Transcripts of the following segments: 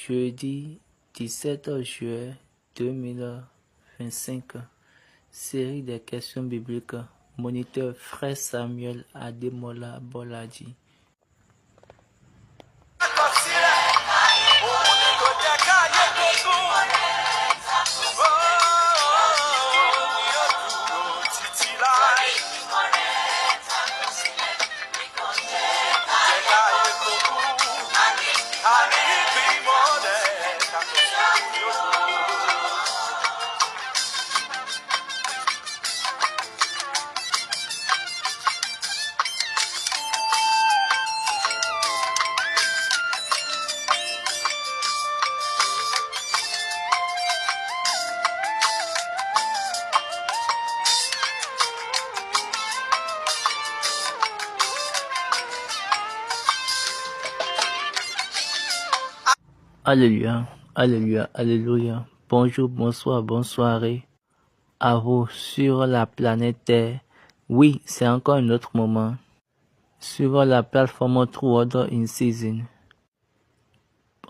Jeudi 17 juillet 2025. Série des questions bibliques. Moniteur Frère Samuel Ademola Boladi. Alléluia, alléluia, alléluia. Bonjour, bonsoir, bonne soirée à vous sur la planète Terre. Oui, c'est encore un autre moment. Sur la plateforme True Order in Season.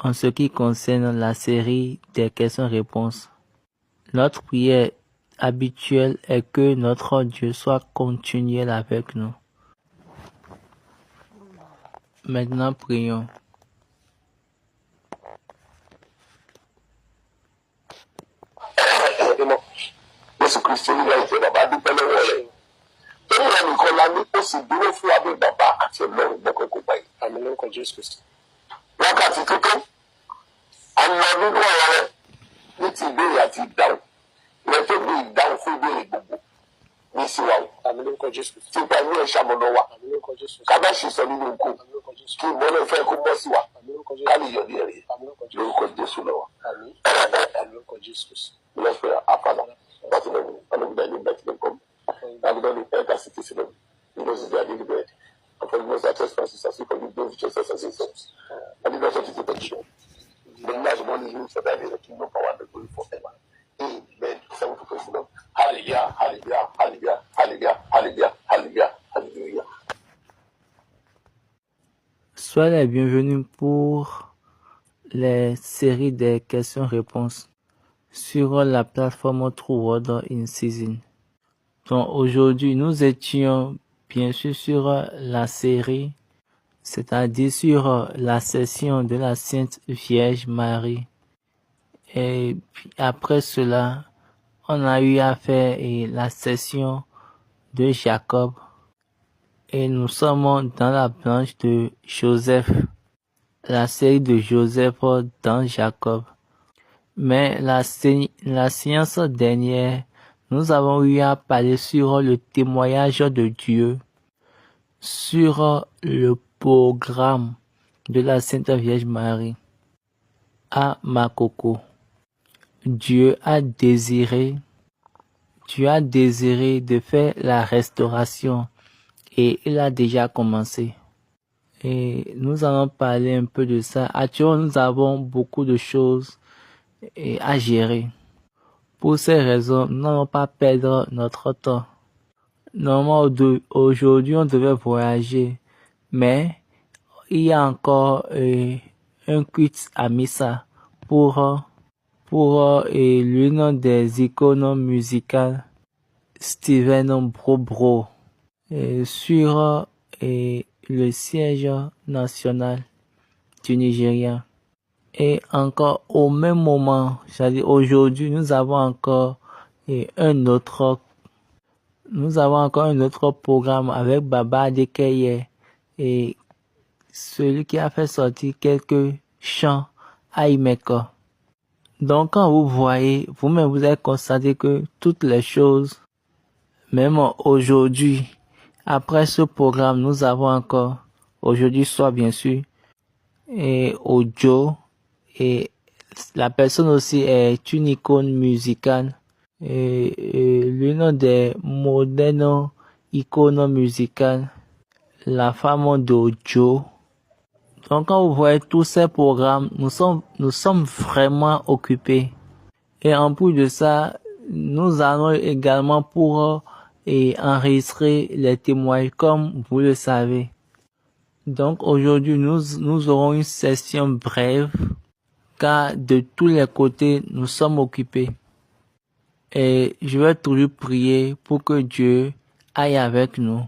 En ce qui concerne la série des questions-réponses, notre prière habituelle est que notre Dieu soit continuel avec nous. Maintenant, prions. Jésù Kristi ní ẹ̀jẹ̀ bàbá dúpẹ́ lọ́wọ́ rẹ̀. Lórí ẹnì kan la ní ó sì dúró fún abẹ́ bàbá àti ọlọ́run gbọ́kọ̀gbọ́ báyìí. Àmín lórúkọ Jésù Kristi. Wákàtí tó tó, a ń lọ nínú ọ̀rọ̀ rẹ̀ ní ti ìbéèrè àti ìdáhùn. Rẹ̀ tó ní ìdáhùn fún ìbéèrè gbogbo ní ìsìnwá o. Àmín lórúkọ Jésù Kristi. Tí ìgbà inú ẹ̀ ṣamọ̀nà wa. Àmín lórúkọ Jésù Kristi. Ká bá ṣì sọ nínú oko. Àmín lórúkọ Jésù Kristi. Kí ìmọ́lẹ̀ fẹ́ kó mọ́ sí wa. Àmín lórúkọ Jésù Kristi. Ká lè yọ̀ ní ẹ̀rí. Àmín lórúkọ Jésù lọ́wọ́. Àmín lórúkọ Jésù Kristi. Let's pray our Father. But in the name that will come, and then the earth as it is in heaven. He knows his daily bread. And for those that trespasses, as he forgive those which trespass against us. And he does not take the The last one is used for that in the kingdom, power, and the glory forever. Amen. So we praise the Lord. Hallelujah, hallelujah, hallelujah, hallelujah, hallelujah, hallelujah, hallelujah. Soyez les bienvenus pour les séries des questions-réponses sur la plateforme True Order in Season. Donc aujourd'hui, nous étions bien sûr sur la série, c'est-à-dire sur la session de la Sainte Vierge Marie. Et puis après cela, on a eu à faire la session de Jacob. Et nous sommes dans la branche de Joseph, la série de Joseph dans Jacob. Mais la séance dernière, nous avons eu à parler sur le témoignage de Dieu, sur le programme de la Sainte Vierge Marie à Makoko. Dieu a désiré de faire la restauration et il a déjà commencé. Et nous allons parler un peu de ça. Actuellement, nous avons beaucoup de choses à gérer. Pour ces raisons, nous n'allons pas perdre notre temps. Normalement, aujourd'hui, on devait voyager, mais il y a encore un quiz à Missa pour l'une des icônes musicales, Steven Brobro, sur le siège national du Nigeria. Et encore au même moment, c'est-à-dire aujourd'hui, nous avons encore un autre programme avec Baba Adekeye et celui qui a fait sortir quelques chants à Imeko. Donc quand vous voyez, vous-même vous allez constater que toutes les choses, même aujourd'hui, après ce programme, nous avons encore, aujourd'hui soir bien sûr, et Ojo, et la personne aussi est une icône musicale, et l'une des modernes icônes musicales, la femme d'Ojo. Donc quand vous voyez tous ces programmes, nous sommes vraiment occupés. Et en plus de ça, nous allons également pour enregistrer les témoignages comme vous le savez. Donc aujourd'hui, nous aurons une session brève car de tous les côtés, nous sommes occupés. Et je vais toujours prier pour que Dieu aille avec nous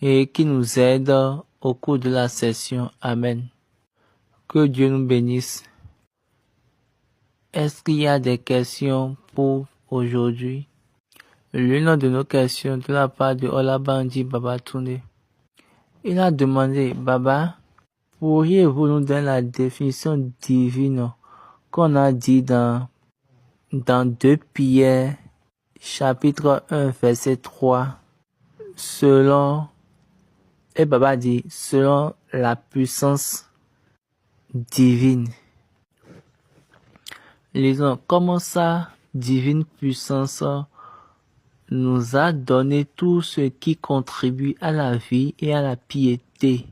et qu'il nous aide au cours de la session. Amen. Que Dieu nous bénisse. Est-ce qu'il y a des questions pour aujourd'hui? L'une de nos questions de la part de Olabandi Babatunde. Il a demandé, Baba, pourriez-vous nous donner la définition divine qu'on a dit dans 2 Pierre, chapitre 1, verset 3, et Baba dit, selon la puissance divine. Lisons, comment ça, divine puissance nous a donné tout ce qui contribue à la vie et à la piété,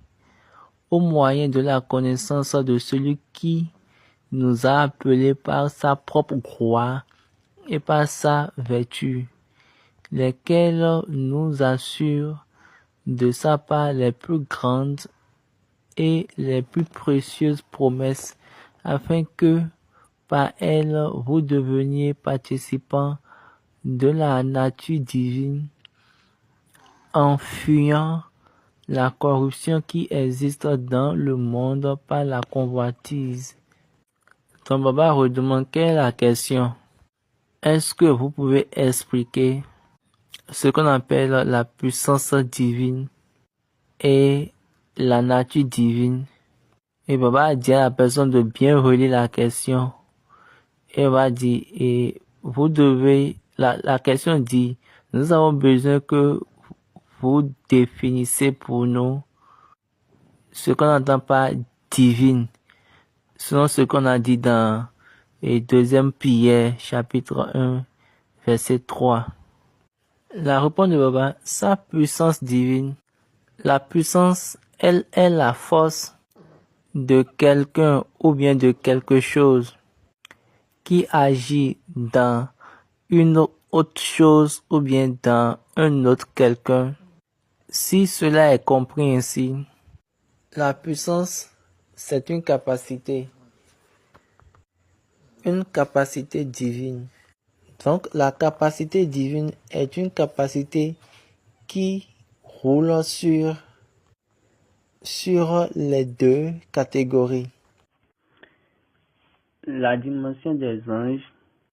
au moyen de la connaissance de celui qui nous a appelés par sa propre gloire et par sa vertu, lesquels nous assurent de sa part les plus grandes et les plus précieuses promesses, afin que, par elles, vous deveniez participants de la nature divine, en fuyant la corruption qui existe dans le monde par la convoitise. Ton Baba redemande quelle est la question. Est-ce que vous pouvez expliquer ce qu'on appelle la puissance divine et la nature divine? Et Baba a dit à la personne de bien relire la question. Et va dire, et vous devez, la question dit, nous avons besoin que vous définissez pour nous ce qu'on entend par divine, selon ce qu'on a dit dans 2 Pierre, chapitre 1, verset 3. La réponse de Baba, sa puissance divine, la puissance, elle est la force de quelqu'un ou bien de quelque chose qui agit dans une autre chose ou bien dans un autre quelqu'un. Si cela est compris ainsi, la puissance, c'est une capacité divine. Donc, la capacité divine est une capacité qui roule sur les 2 catégories. La dimension des anges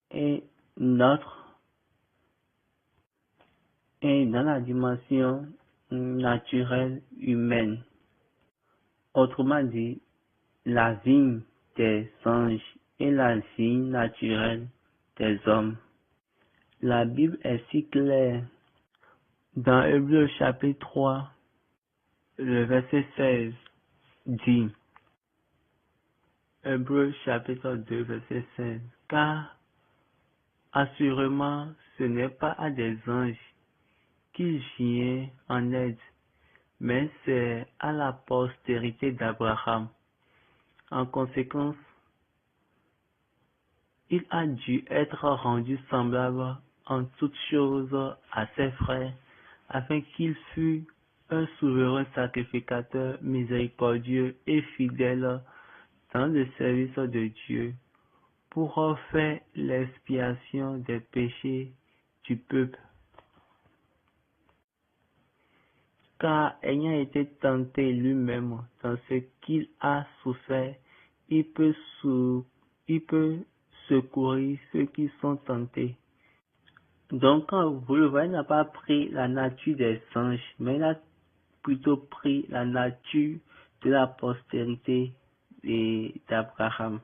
est notre, et dans la dimension naturelle humaine. Autrement dit, la vie des anges et la vie naturelle des hommes. La Bible est si claire. Dans Hébreux chapitre 3, le verset 16 dit, Hébreux chapitre 2, verset 16, car assurément ce n'est pas à des anges qu'il vient en aide, mais c'est à la postérité d'Abraham. En conséquence, il a dû être rendu semblable en toutes choses à ses frères, afin qu'il fût un souverain sacrificateur miséricordieux et fidèle dans le service de Dieu, pour faire l'expiation des péchés du peuple. Car ayant été tenté lui-même dans ce qu'il a souffert, il peut secourir ceux qui sont tentés. Donc, quand vous le voyez, il n'a pas pris la nature des anges, mais il a plutôt pris la nature de la postérité d'Abraham.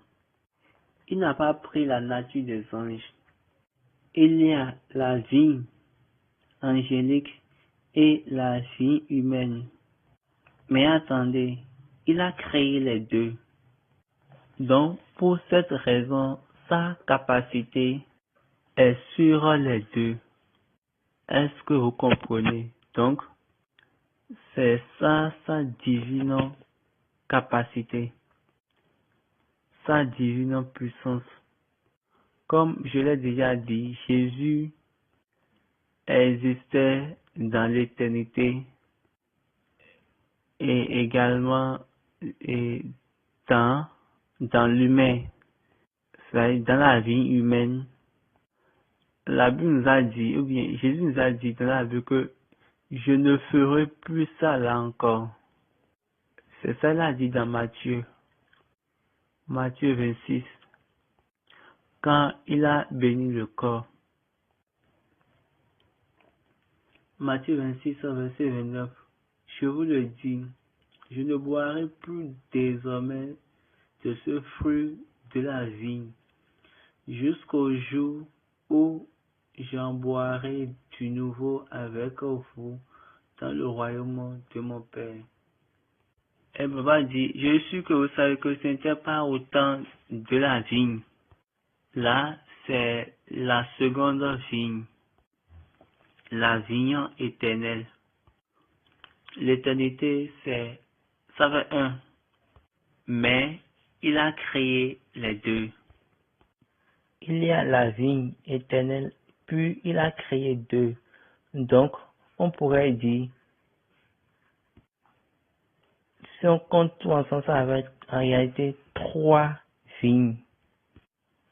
Il n'a pas pris la nature des anges. Il y a la vie angélique et la vie humaine. Mais attendez, il a créé les 2. Donc, pour cette raison, sa capacité est sur les 2. Est-ce que vous comprenez? Donc, c'est ça, sa divine capacité, sa divine puissance. Comme je l'ai déjà dit, Jésus existait dans l'éternité et également dans dans l'humain, c'est-à-dire dans la vie humaine, la Bible nous a dit, ou bien Jésus nous a dit dans la Bible que je ne ferai plus ça là encore. C'est ça qu'il a dit dans Matthieu 26, quand il a béni le corps. Matthieu 26, verset 29. Je vous le dis, je ne boirai plus désormais de ce fruit de la vigne, jusqu'au jour où j'en boirai du nouveau avec vous dans le royaume de mon Père. Et papa dit, je suis sûr que vous savez que ce n'était pas au temps de la vigne. Là, c'est la seconde vigne, la vigne éternelle. L'éternité, ça fait un. Mais il a créé les deux. Il y a la vigne éternelle, puis il a créé deux. Donc, on pourrait dire, si on compte tout ensemble, ça va être en réalité 3 vignes.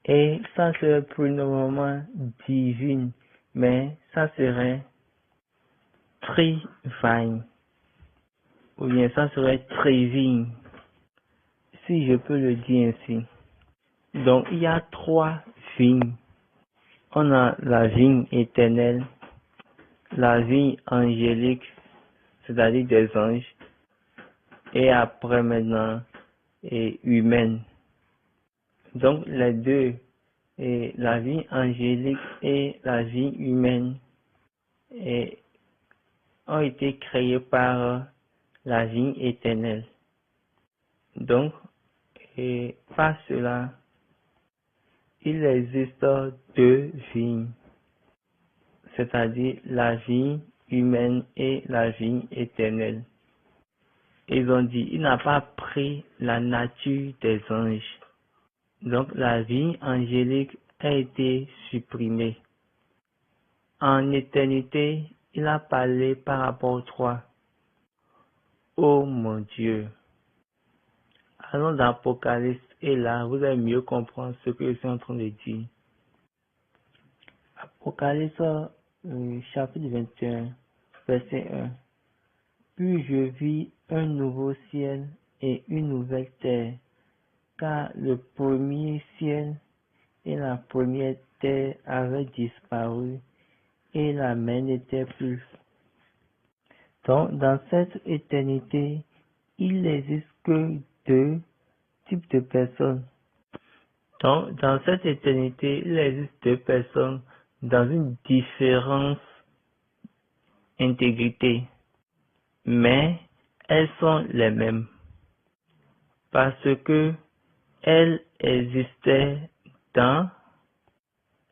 Et ça serait plus normalement divine, mais ça serait trivine. Ou bien ça serait trivigne, si je peux le dire ainsi. Donc il y a 3 vignes. On a la vigne éternelle, la vigne angélique, c'est-à-dire des anges, et après maintenant, et humaine. Donc les deux, et la vie angélique et la vie humaine, ont été créés par la vie éternelle. Donc, par cela, il existe 2 vies, c'est-à-dire la vie humaine et la vie éternelle. Ils ont dit, il n'a pas pris la nature des anges. Donc la vie angélique a été supprimée. En éternité, il a parlé par rapport aux 3. Oh mon Dieu. Allons dans l'Apocalypse et là, vous allez mieux comprendre ce que je suis en train de dire. Apocalypse chapitre 21, verset 1. Puis je vis un nouveau ciel et une nouvelle terre, car le premier ciel et la première terre avaient disparu et la mer n'était plus. Donc, dans cette éternité, il n'existe que 2 types de personnes. Donc, dans cette éternité, il existe 2 personnes dans une différente intégrité, mais elles sont les mêmes parce que elles existaient dans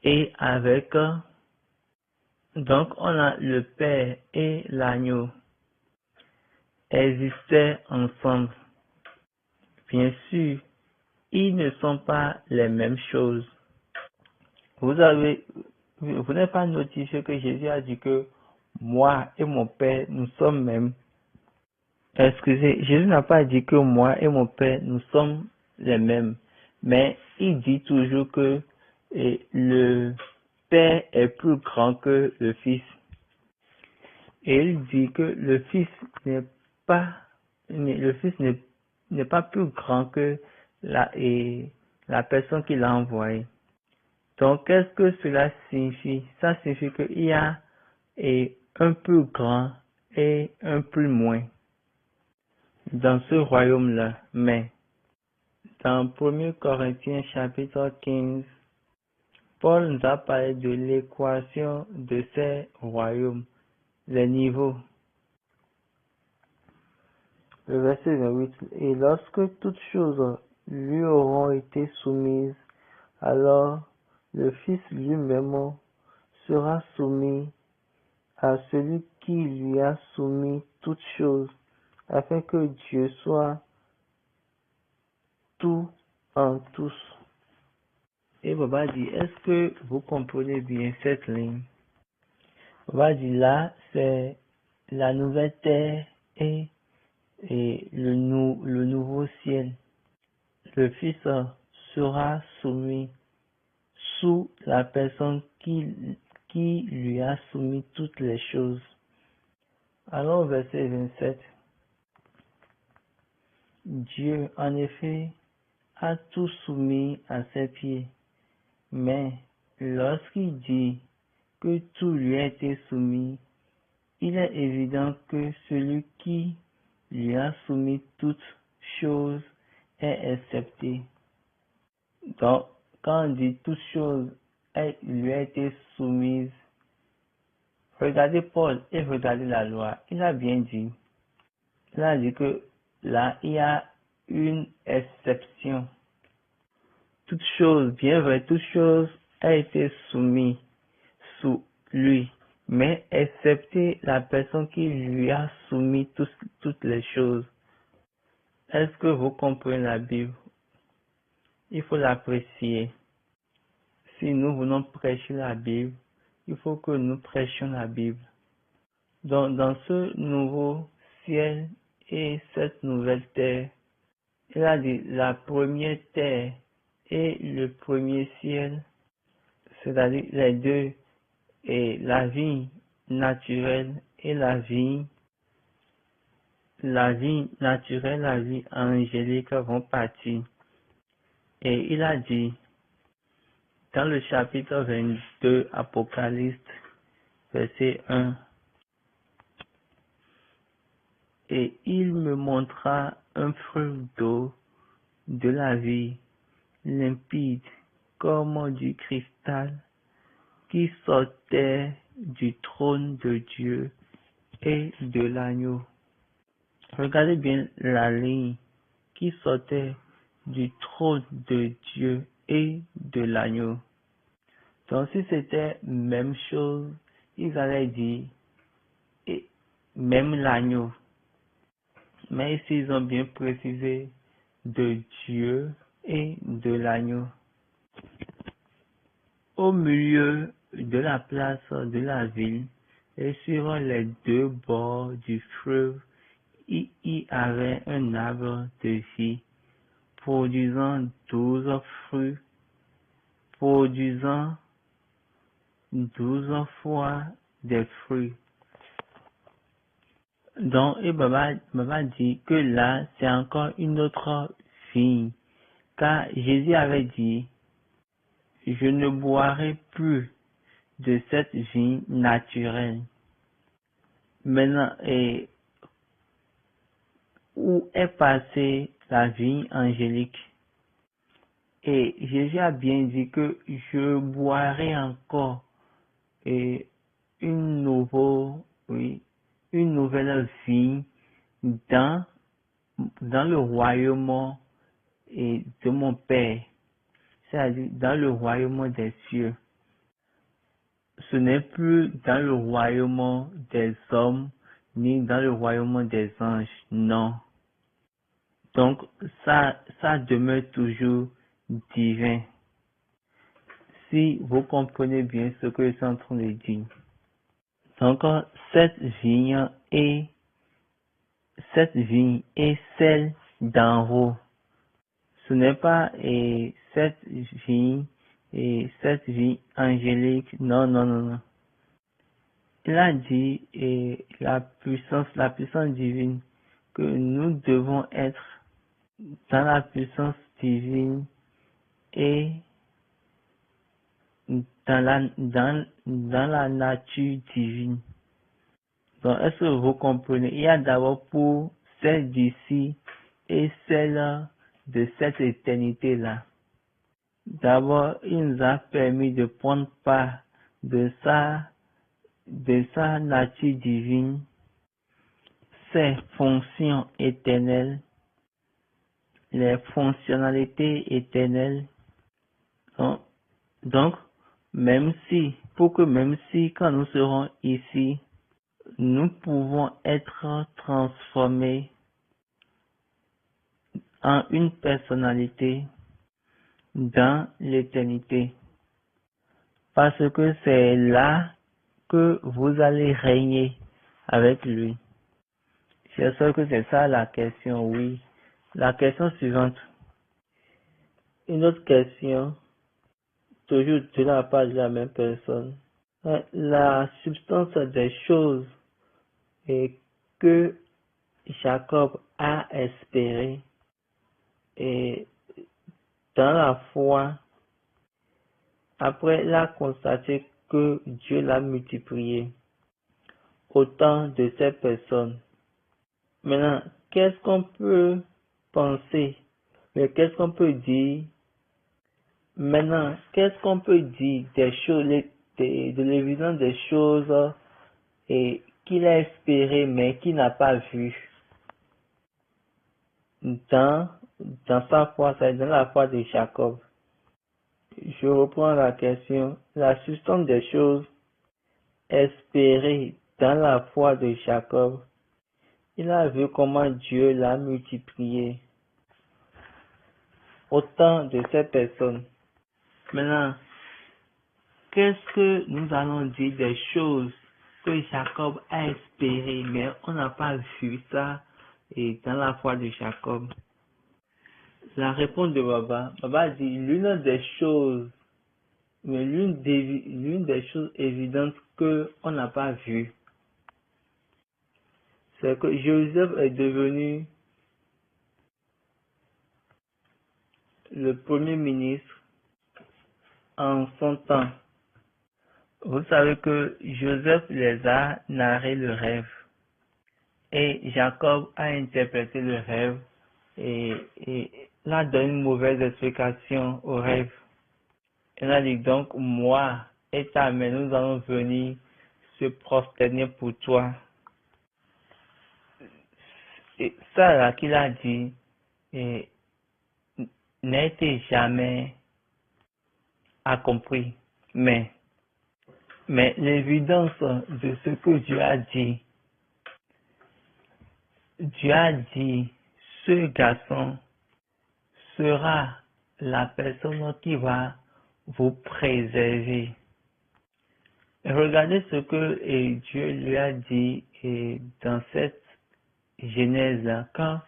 et avec. Donc, on a le Père et l'agneau existaient ensemble. Bien sûr, ils ne sont pas les mêmes choses. Vous n'avez pas notifié que Jésus a dit que moi et mon Père, nous sommes mêmes. Excusez, Jésus n'a pas dit que moi et mon Père, nous sommes les mêmes. Mais il dit toujours que le Père est plus grand que le Fils. Et il dit que le Fils n'est pas plus grand que la personne qui l'a envoyé. Donc, qu'est-ce que cela signifie? Ça signifie qu'il y a un plus grand et un plus moins dans ce royaume-là. Mais, dans 1 Corinthiens chapitre 15, Paul nous a parlé de l'équation de ces royaumes, les niveaux. Le verset 28, et lorsque toutes choses lui auront été soumises, alors le Fils lui-même sera soumis à celui qui lui a soumis toutes choses, afin que Dieu soit tout en tous. Et Baba dit, est-ce que vous comprenez bien cette ligne? Baba dit là, c'est la nouvelle terre et le nouveau ciel. le Fils sera soumis sous la personne qui lui a soumis toutes les choses. Alors, verset 27. Dieu, en effet, a tout soumis à ses pieds, mais lorsqu'il dit que tout lui a été soumis, il est évident que celui qui lui a soumis toutes choses est accepté. Donc, quand on dit toutes choses lui a été soumise, regardez Paul et regardez la loi. Il a bien dit. Il a dit que là, il y a une exception. Toute chose, bien vrai, toute chose a été soumise sous lui, mais excepté la personne qui lui a soumis toutes les choses. Est-ce que vous comprenez la Bible? Il faut l'apprécier. Si nous voulons prêcher la Bible, il faut que nous prêchions la Bible. Donc, dans ce nouveau ciel et cette nouvelle terre, il a dit la première terre et le premier ciel, c'est-à-dire les deux, et la vie naturelle et la vie naturelle, la vie angélique vont partir. Et il a dit, dans le chapitre 22, Apocalypse, verset 1, et il me montra un fleuve d'eau de la vie, limpide comme du cristal, qui sortait du trône de Dieu et de l'agneau. Regardez bien la ligne qui sortait du trône de Dieu et de l'agneau. Donc si c'était même chose, ils allaient dire et même l'agneau. Mais ici ils ont bien précisé de Dieu et de l'agneau. Au milieu de la place de la ville et sur les deux bords du fleuve, il y avait un arbre de vie produisant 12 fruits, produisant 12 fois des fruits. Donc, et Baba dit que là, c'est encore une autre vigne, car Jésus avait dit, je ne boirai plus de cette vigne naturelle. Maintenant, et où est passée la vigne angélique? Et Jésus a bien dit que je boirai encore une nouvelle vigne dans le royaume de mon Père, c'est-à-dire dans le royaume des cieux. Ce n'est plus dans le royaume des hommes, ni dans le royaume des anges, non. Donc, ça demeure toujours divin. Si vous comprenez bien ce que je suis en train de dire. Donc, cette vigne est celle d'en haut. Ce n'est pas cette vigne angélique. Non. Il a dit la puissance divine, que nous devons être dans la puissance divine et dans la nature divine. Donc, est-ce que vous comprenez? Il y a d'abord pour celle d'ici et celle de cette éternité-là. D'abord, il nous a permis de prendre part de sa nature divine, ses fonctions éternelles, les fonctionnalités éternelles. Donc, même si quand nous serons ici, nous pouvons être transformés en une personnalité dans l'éternité. Parce que c'est là que vous allez régner avec lui. J'espère que c'est ça la question, oui. La question suivante. Une autre question, toujours de la part de la même personne. La substance des choses et que Jacob a espéré et dans la foi, après il a constaté que Dieu l'a multiplié au temps de ces personnes. Maintenant, qu'est-ce qu'on peut penser? Mais qu'est-ce qu'on peut dire? Maintenant, qu'est-ce qu'on peut dire des choses, de l'évidence des choses et qu'il a espéré mais qu'il n'a pas vu dans sa foi, c'est dans la foi de Jacob. Je reprends la question. La substance des choses espérées dans la foi de Jacob. Il a vu comment Dieu l'a multiplié au temps de ces personnes. Maintenant, qu'est-ce que nous allons dire des choses que Jacob a espérées, mais on n'a pas vu ça et dans la foi de Jacob? La réponse de Baba dit l'une des choses, mais l'une des choses évidentes que on n'a pas vues, c'est que Joseph est devenu le premier ministre en son temps. Vous savez que Joseph les a narré le rêve et Jacob a interprété le rêve et il a donné une mauvaise explication au rêve. Il a dit donc moi et ta mère nous allons venir se prosterner pour toi. Et ça là qu'il a dit n'a été jamais accompli. Mais l'évidence de ce que Dieu a dit, ce garçon sera la personne qui va vous préserver. Et regardez ce que Dieu lui a dit dans cette Genèse-là, quand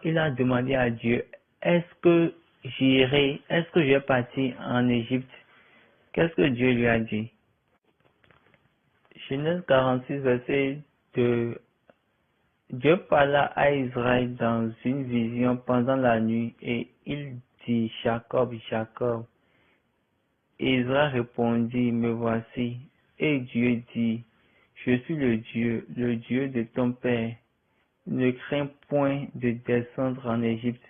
il a demandé à Dieu, est-ce que je vais partir en Égypte? Qu'est-ce que Dieu lui a dit? Genèse 46, verset 2. Dieu parla à Israël dans une vision pendant la nuit et il dit, Jacob, Jacob. Israël répondit, me voici. Et Dieu dit, je suis le Dieu de ton père. Ne crains point de descendre en Égypte,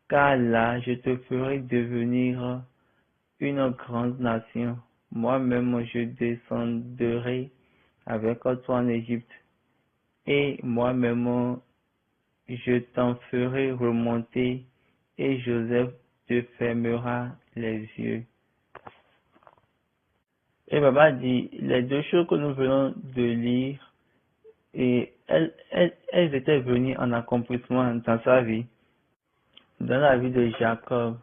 car là je te ferai devenir une grande nation. Moi-même je descendrai avec toi en Égypte, et moi-même je t'en ferai remonter, et Joseph te fermera les yeux. Et Baba dit, les deux choses que nous venons de lire, et elles étaient venues en accomplissement dans sa vie, dans la vie de Jacob.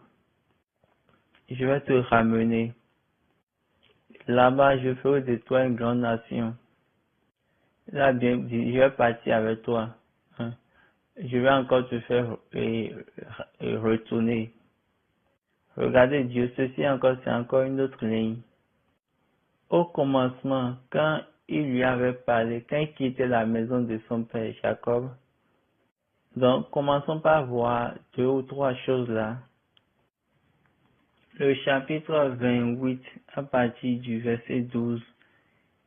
Je vais te ramener. Là-bas, je ferai de toi une grande nation. Il a bien dit, je vais partir avec toi. Je vais encore te faire retourner. Regardez Dieu, c'est encore une autre ligne. Au commencement, quand il lui avait parlé, quand il quittait la maison de son père Jacob, donc commençons par voir deux ou trois choses là. Le chapitre 28, à partir du verset 12,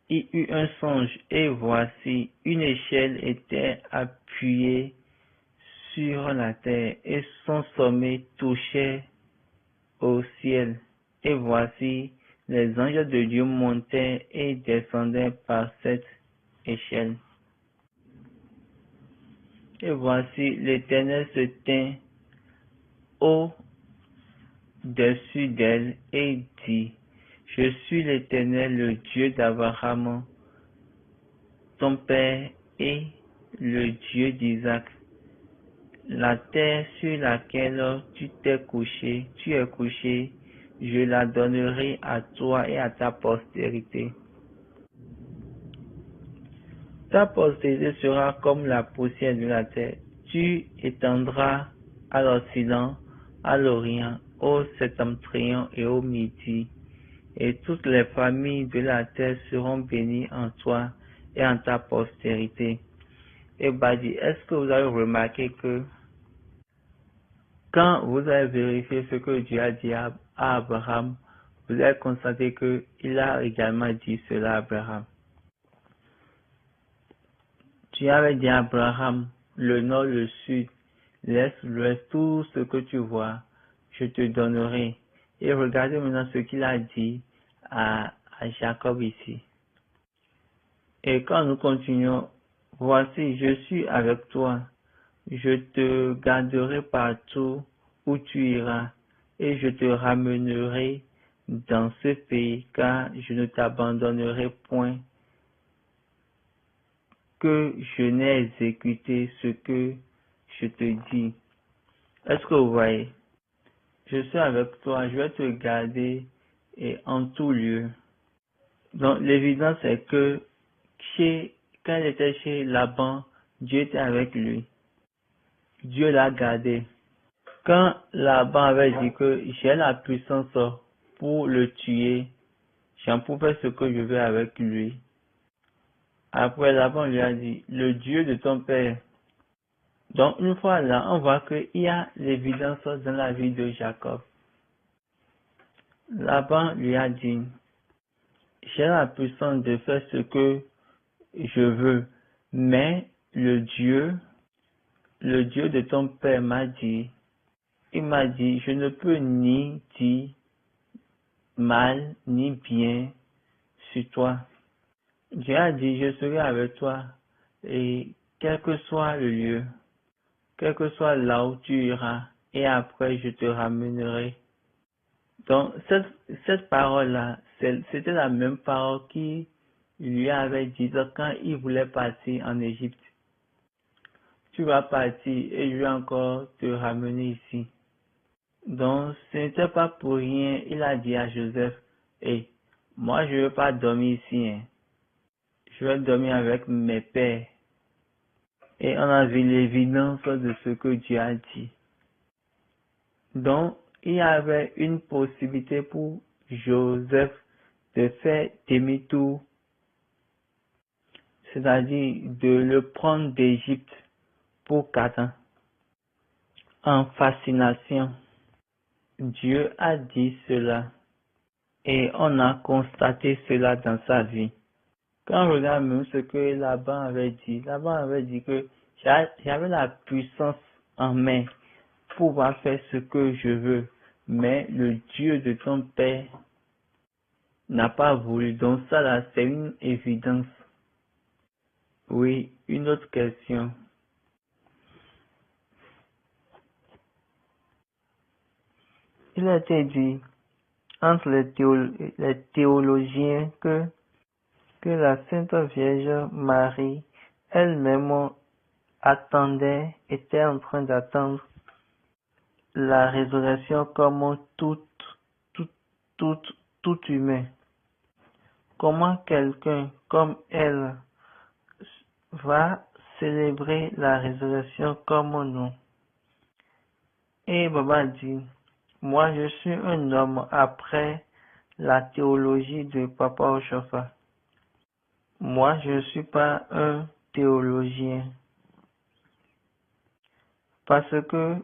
il eut un songe, et voici, une échelle était appuyée sur la terre, et son sommet touchait au ciel. Et voici, les anges de Dieu montaient et descendaient par cette échelle. Et voici, l'Éternel se tint au-dessus d'elle et dit, je suis l'Éternel, le Dieu d'Abraham, ton père, et le Dieu d'Isaac. La terre sur laquelle tu es couché, je la donnerai à toi et à ta postérité. Ta postérité sera comme la poussière de la terre. Tu étendras à l'Occident à l'Orient, au septentrion et au Midi, et toutes les familles de la terre seront bénies en toi et en ta postérité. Et Badi, est-ce que vous avez remarqué que quand vous avez vérifié ce que Dieu a dit à Abraham, vous avez constaté qu'il a également dit cela à Abraham. Dieu avait dit à Abraham, le nord, le sud, l'est, l'ouest, tout ce que tu vois, je te donnerai. Et regardez maintenant ce qu'il a dit à Jacob ici. Et quand nous continuons, voici, je suis avec toi. Je te garderai partout où tu iras, et je te ramènerai dans ce pays, car je ne t'abandonnerai point, que je n'ai exécuté ce que je te dis. Est-ce que vous voyez? Je suis avec toi, je vais te garder et en tout lieu. Donc l'évidence est que quand il était chez Laban, Dieu était avec lui. Dieu l'a gardé. Quand Laban avait dit que j'ai la puissance pour le tuer, j'en peux faire ce que je veux avec lui. Après Laban lui a dit, le Dieu de ton père. Donc une fois là, on voit qu'il y a l'évidence dans la vie de Jacob. Laban lui a dit, j'ai la puissance de faire ce que je veux, mais le Dieu de ton père m'a dit, il m'a dit, je ne peux ni dire mal ni bien sur toi. Dieu a dit, je serai avec toi, et quel que soit le lieu, quel que soit là où tu iras, et après je te ramènerai. Donc, cette parole-là, c'était la même parole qui lui avait dit quand il voulait partir en Égypte. Tu vas partir et je vais encore te ramener ici. Donc, ce n'était pas pour rien, il a dit à Joseph, hey, moi je ne veux pas dormir ici, hein. Je vais dormir avec mes pères. Et on a vu l'évidence de ce que Dieu a dit. Donc, il y avait une possibilité pour Joseph de faire demi-tour, c'est-à-dire de le prendre d'Égypte pour Canaan. En fascination, Dieu a dit cela et on a constaté cela dans sa vie. Quand on regarde même ce que Laban avait dit que j'avais la puissance en main pour pouvoir faire ce que je veux, mais le Dieu de ton père n'a pas voulu. Donc ça là, c'est une évidence. Oui, une autre question. Il a été dit entre les théologiens que la Sainte Vierge Marie elle-même était en train d'attendre la résurrection comme tout humain. Comment quelqu'un comme elle va célébrer la résurrection comme nous? Et Baba dit, moi je suis un homme après la théologie de Papa Oshofa. Moi je ne suis pas un théologien. Parce que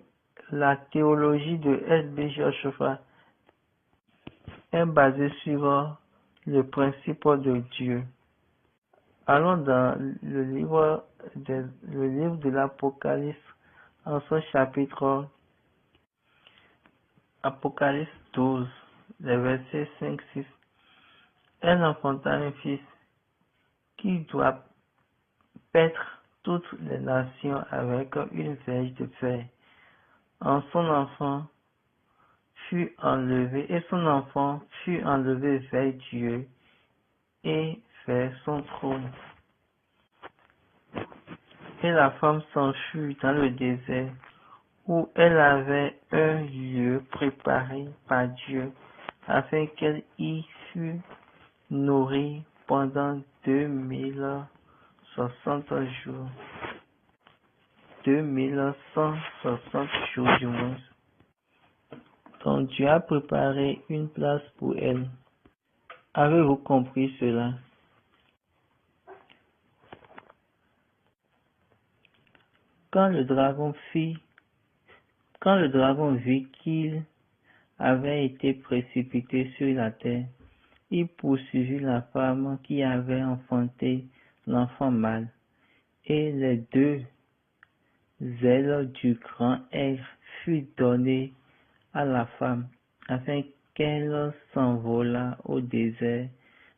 la théologie de S.B. Oshofa est basée sur le principe de Dieu. Allons dans le livre de l'Apocalypse, en son chapitre Apocalypse 12, les versets 5-6. Elle enfanta un fils qui doit paître toutes les nations avec une verge de fer. Son enfant fut enlevé vers Dieu et vers son trône. Et la femme s'enfuit dans le désert où elle avait un lieu préparé par Dieu afin qu'elle y fût nourrie pendant 2060 jours. 2160 jours du moins. Donc Dieu a préparé une place pour elle. Avez-vous compris cela? Quand le dragon vit qu'il avait été précipité sur la terre, il poursuivit la femme qui avait enfanté l'enfant mâle, et les deux ailes du grand aigle furent données à la femme, afin qu'elle s'envolât au désert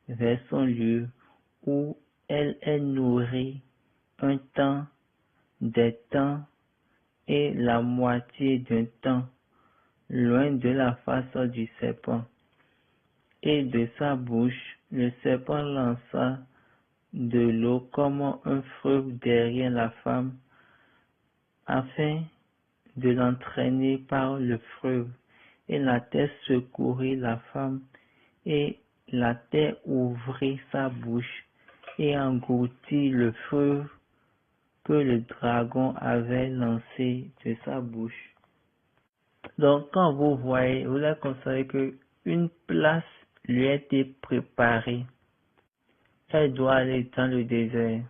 vers son lieu où elle est nourrie un temps, des temps et la moitié d'un temps, loin de la face du serpent. Et de sa bouche, le serpent lança de l'eau comme un fleuve derrière la femme, afin de l'entraîner par le fleuve. Et la terre secourit la femme, et la terre ouvrit sa bouche, et engloutit le fleuve que le dragon avait lancé de sa bouche. Donc, quand vous voyez, vous allez constater que une place lui a été préparée. Elle doit aller dans le désert,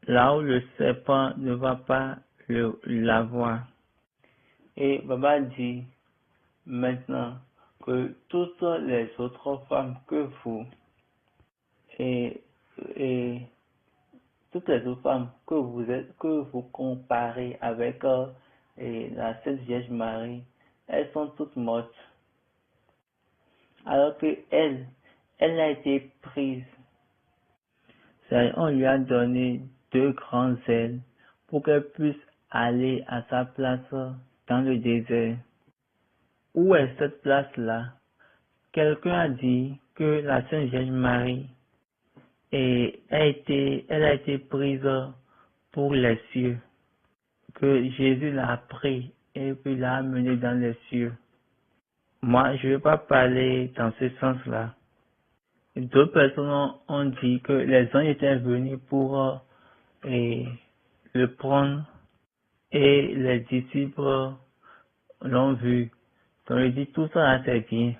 là où le serpent ne va pas la voir. Et Baba dit maintenant que toutes les autres femmes que vous et toutes les autres femmes que vous comparez avec la Sainte Vierge Marie, elles sont toutes mortes. Alors que elle a été prise. On lui a donné 2 grandes ailes pour qu'elle puisse aller à sa place dans le désert. Où est cette place-là? Quelqu'un a dit que la Sainte Vierge Marie elle a été prise pour les cieux, que Jésus l'a pris et puis l'a amenée dans les cieux. Moi, je ne vais pas parler dans ce sens-là. D'autres personnes ont dit que les anges étaient venus pour le prendre et les disciples l'ont vu. Donc, je dis tout ça c'est bien.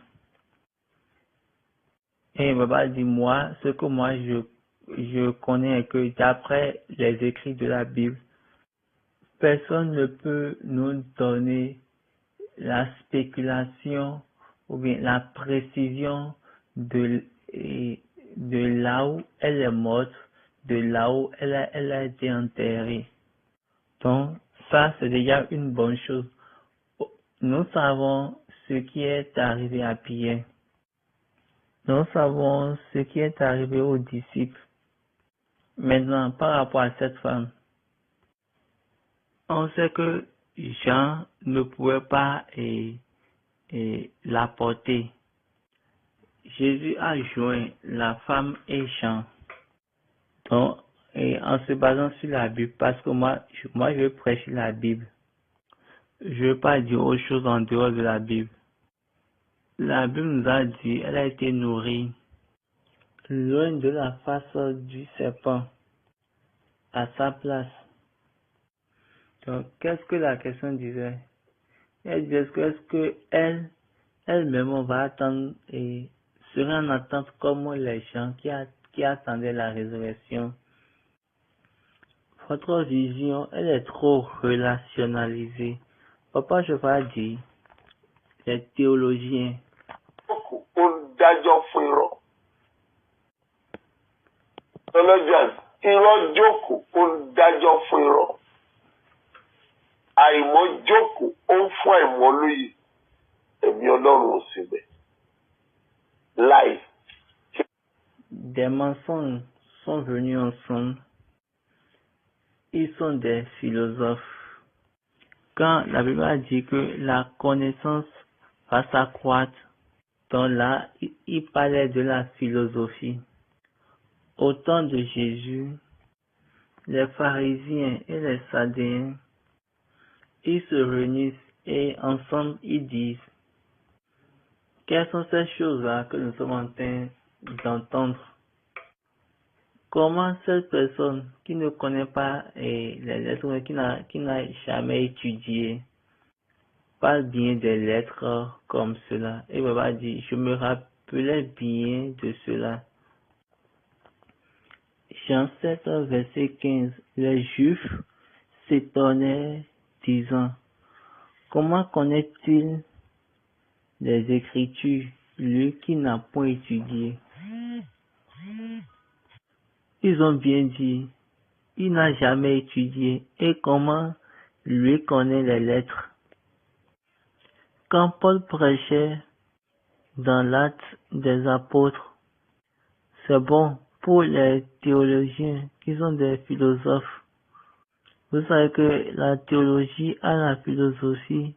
Et Baba dit moi, ce que moi je connais que d'après les écrits de la Bible, personne ne peut nous donner la spéculation ou bien la précision de là où elle est morte, de là où elle a été enterrée. Donc, ça, c'est déjà une bonne chose. Nous savons ce qui est arrivé à Pierre. Nous savons ce qui est arrivé aux disciples. Maintenant, par rapport à cette femme, on sait que Jean ne pouvait pas la porter. Jésus a joint la femme et Jean. Donc, en se basant sur la Bible, parce que moi je prêche la Bible. Je ne veux pas dire autre chose en dehors de la Bible. La Bible nous a dit, elle a été nourrie loin de la face du serpent, à sa place. Donc, qu'est-ce que la question disait? Elle disait est-ce que elle-même va attendre et serait en attente comme les gens qui attendaient la résurrection. Votre vision, elle est trop relationnalisée. Papa, je vais dire, les théologiens. Àìmọ̀jókòó ó ń fún àìmọ̀lóye ẹ̀mí Ọlọ́run ò síbẹ̀. Láì. Des mensonges sont venus ensemble. Ils sont des philosophes. Quand la Bible a dit que la connaissance va s'accroître, donc là, il parlait de la philosophie. Au temps de Jésus, les pharisiens et les sadducéens, ils se réunissent et ensemble ils disent quelles sont ces choses-là que nous sommes en train d'entendre. Comment cette personne qui ne connaît pas les lettres, qui n'a jamais étudié, parle bien des lettres comme cela. Et Baba dit, je me rappelais bien de cela. Jean 7, verset 15. Les Juifs s'étonnaient, disant, comment connaît-il les Écritures, lui qui n'a point étudié? Ils ont bien dit, il n'a jamais étudié, et comment lui connaît les lettres? Quand Paul prêchait dans l'Acte des Apôtres, c'est bon pour les théologiens qui sont des philosophes. Vous savez que la théologie et la philosophie,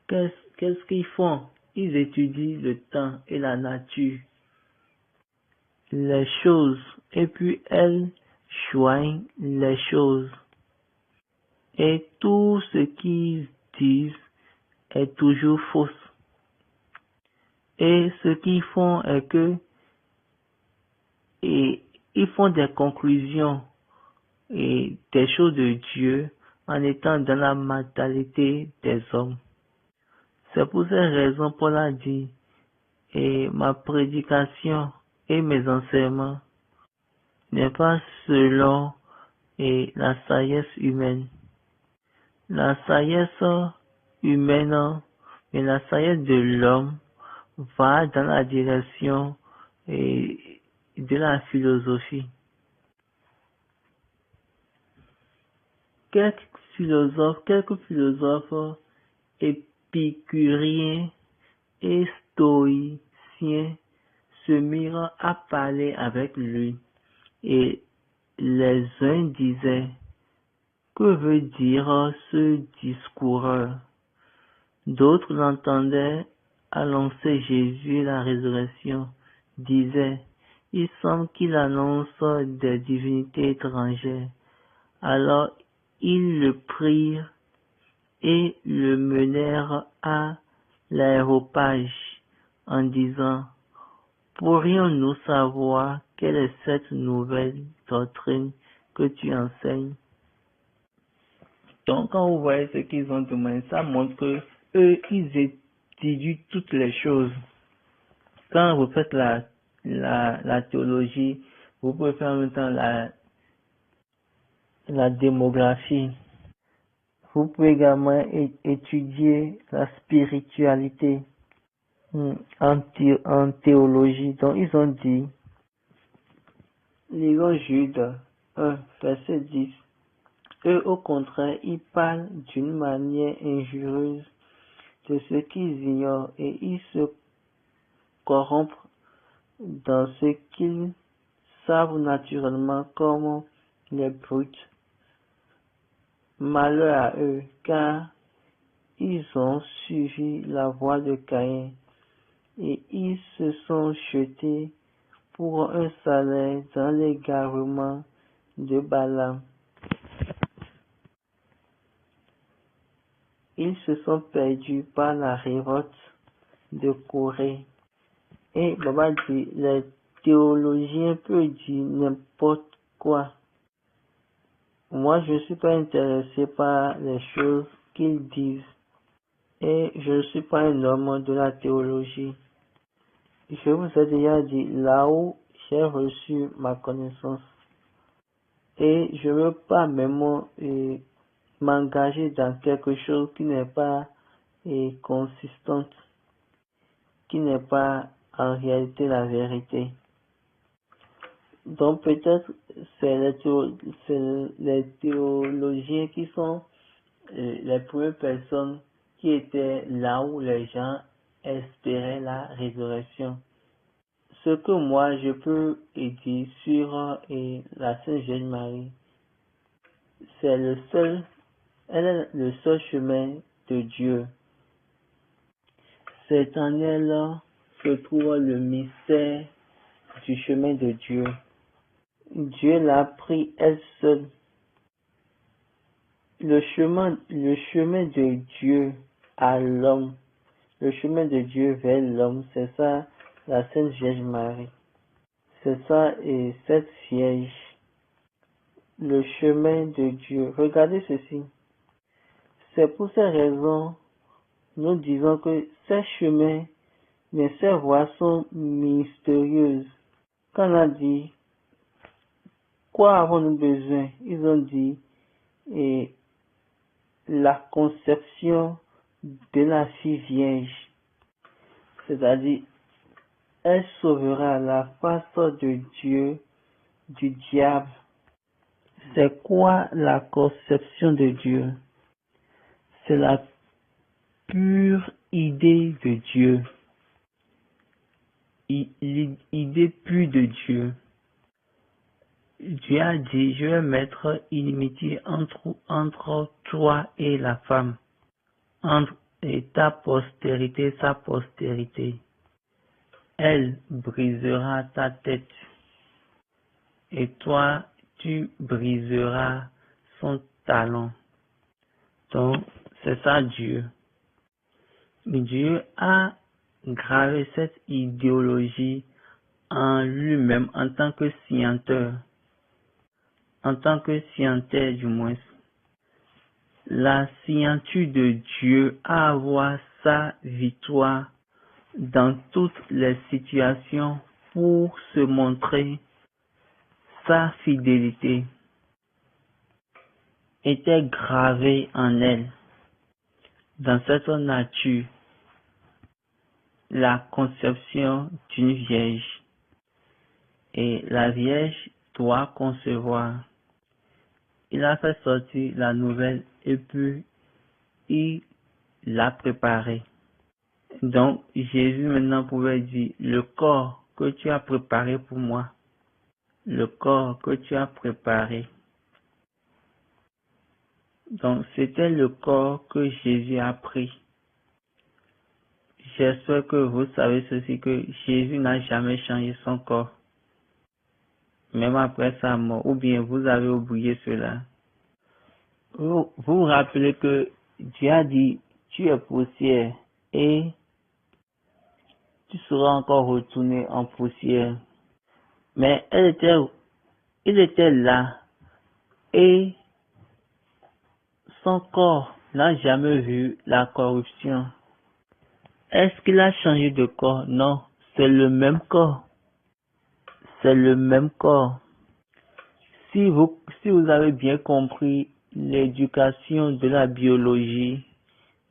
qu'est-ce qu'ils font? Ils étudient le temps et la nature, les choses, et puis elles joignent les choses. Et tout ce qu'ils disent est toujours fausse. Et ce qu'ils font est que ils font des conclusions et des choses de Dieu en étant dans la mentalité des hommes. C'est pour cette raison Paul a dit, et ma prédication et mes enseignements n'est pas selon la sagesse humaine. La sagesse humaine et la sagesse de l'homme va dans la direction de la philosophie. Quelques philosophes épicuriens et stoïciens se mirent à parler avec lui, et les uns disaient, que veut dire ce discoureur? D'autres l'entendaient annoncer Jésus la résurrection, disaient, il semble qu'il annonce des divinités étrangères. Alors ils le prirent et le menèrent à l'aéropage en disant, pourrions-nous savoir quelle est cette nouvelle doctrine que tu enseignes? Donc, quand vous voyez ce qu'ils ont demandé, ça montre que eux, ils étudient toutes les choses. Quand vous faites la théologie, vous pouvez faire en même temps la démographie. Vous pouvez également étudier la spiritualité en théologie. Donc, ils ont dit, lisons Jude 1, verset 10. Eux, au contraire, ils parlent d'une manière injurieuse de ce qu'ils ignorent et ils se corrompent dans ce qu'ils savent naturellement comme les brutes. Malheur à eux, car ils ont suivi la voie de Caïn et ils se sont jetés pour un salaire dans l'égarement de Balaam. Ils se sont perdus par la révolte de Corée. Et Baba dit, les théologiens peuvent dire n'importe quoi. Moi, je ne suis pas intéressé par les choses qu'ils disent. Et je ne suis pas un homme de la théologie. Je vous ai déjà dit, là où j'ai reçu ma connaissance. Et je ne veux pas même m'engager dans quelque chose qui n'est pas consistante, qui n'est pas en réalité la vérité. Donc peut-être c'est les théologiens qui sont les premières personnes qui étaient là où les gens espéraient la résurrection. Ce que moi je peux dire sur la Sainte Vierge Marie, c'est elle est le seul chemin de Dieu. C'est en elle se trouve le mystère du chemin de Dieu. Dieu l'a pris elle seule. Le chemin de Dieu à l'homme, le chemin de Dieu vers l'homme, c'est ça la Sainte Vierge Marie. C'est ça et cette Vierge, le chemin de Dieu. Regardez ceci. C'est pour ces raisons nous disons que ces chemins, mais ces voies sont mystérieuses. Quand on a dit, quoi avons-nous besoin? Ils ont dit, et la conception de la fille vierge, c'est-à-dire, elle sauvera la face de Dieu du diable. C'est quoi la conception de Dieu? C'est la pure idée de Dieu. L'idée pure de Dieu. Dieu a dit, je vais mettre inimitié entre toi et la femme, entre ta postérité, sa postérité. Elle brisera ta tête, et toi, tu briseras son talon. Donc, c'est ça Dieu. Dieu a gravé cette idéologie en lui-même en tant que scienteur. En tant que scienteur du moins. La scienture de Dieu a avoir sa victoire dans toutes les situations pour se montrer sa fidélité était gravée en elle. Dans cette nature, la conception d'une vierge. Et la vierge doit concevoir. Il a fait sortir la nouvelle et puis il l'a préparée. Donc Jésus maintenant pouvait dire, le corps que tu as préparé pour moi, le corps que tu as préparé. Donc c'était le corps que Jésus a pris. J'espère que vous savez ceci, que Jésus n'a jamais changé son corps, même après sa mort, ou bien vous avez oublié cela. Vous vous rappelez que Dieu a dit, tu es poussière et tu seras encore retourné en poussière. Mais il était là et son corps n'a jamais vu la corruption. Est-ce qu'il a changé de corps? Non, c'est le même corps. C'est le même corps. Si vous avez bien compris l'éducation de la biologie,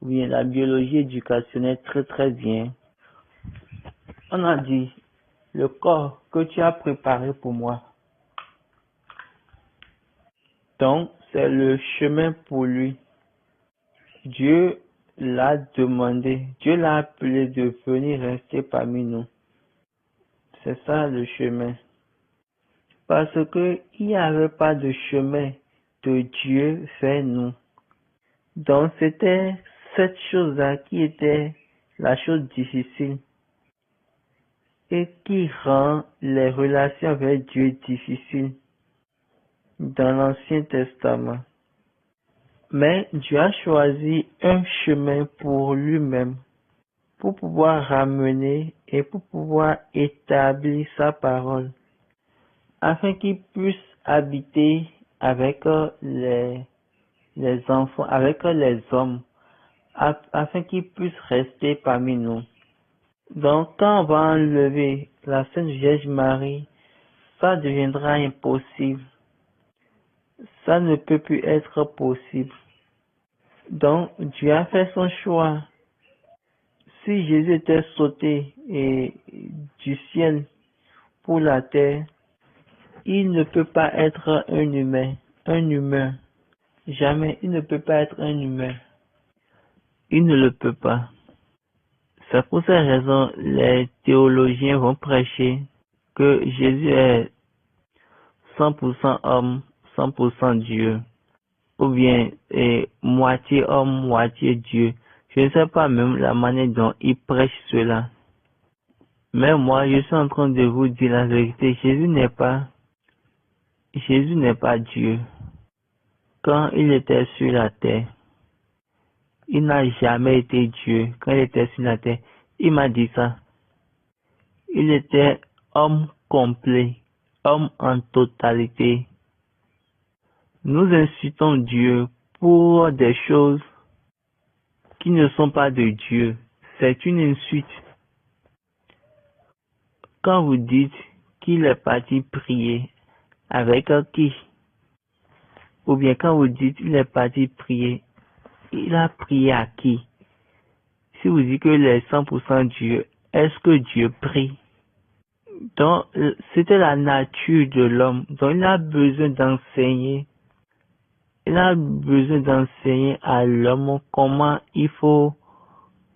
ou bien la biologie éducationnelle très très bien, on a dit, le corps que tu as préparé pour moi. Donc, c'est le chemin pour lui. Dieu l'a demandé, Dieu l'a appelé de venir rester parmi nous. C'est ça le chemin. Parce que il n'y avait pas de chemin de Dieu vers nous. Donc c'était cette chose-là qui était la chose difficile et qui rend les relations avec Dieu difficiles dans l'Ancien Testament. Mais Dieu a choisi un chemin pour lui-même, pour pouvoir ramener et pour pouvoir établir sa parole, afin qu'il puisse habiter avec les enfants, avec les hommes, afin qu'ils puissent rester parmi nous. Donc, quand on va enlever la Sainte Vierge Marie, ça deviendra impossible. Ça ne peut plus être possible. Donc, Dieu a fait son choix. Si Jésus était sauté du ciel pour la terre, il ne peut pas être un humain. Jamais, il ne peut pas être un humain. Il ne le peut pas. C'est pour cette raison les théologiens vont prêcher que Jésus est 100% homme, 100% Dieu, ou bien moitié homme, moitié Dieu. Je ne sais pas même la manière dont ils prêchent cela. Mais moi, je suis en train de vous dire la vérité. Jésus n'est pas Dieu. Quand il était sur la terre, il n'a jamais été Dieu. Quand il était sur la terre, il m'a dit ça. Il était homme complet, homme en totalité. Nous insultons Dieu pour des choses qui ne sont pas de Dieu. C'est une insulte. Quand vous dites qu'il est parti prier, avec qui? Ou bien quand vous dites qu'il est parti prier, il a prié à qui? Si vous dites que les 100% Dieu, est-ce que Dieu prie? Donc, c'était la nature de l'homme. Donc, il a besoin d'enseigner. Il a besoin d'enseigner à l'homme comment il faut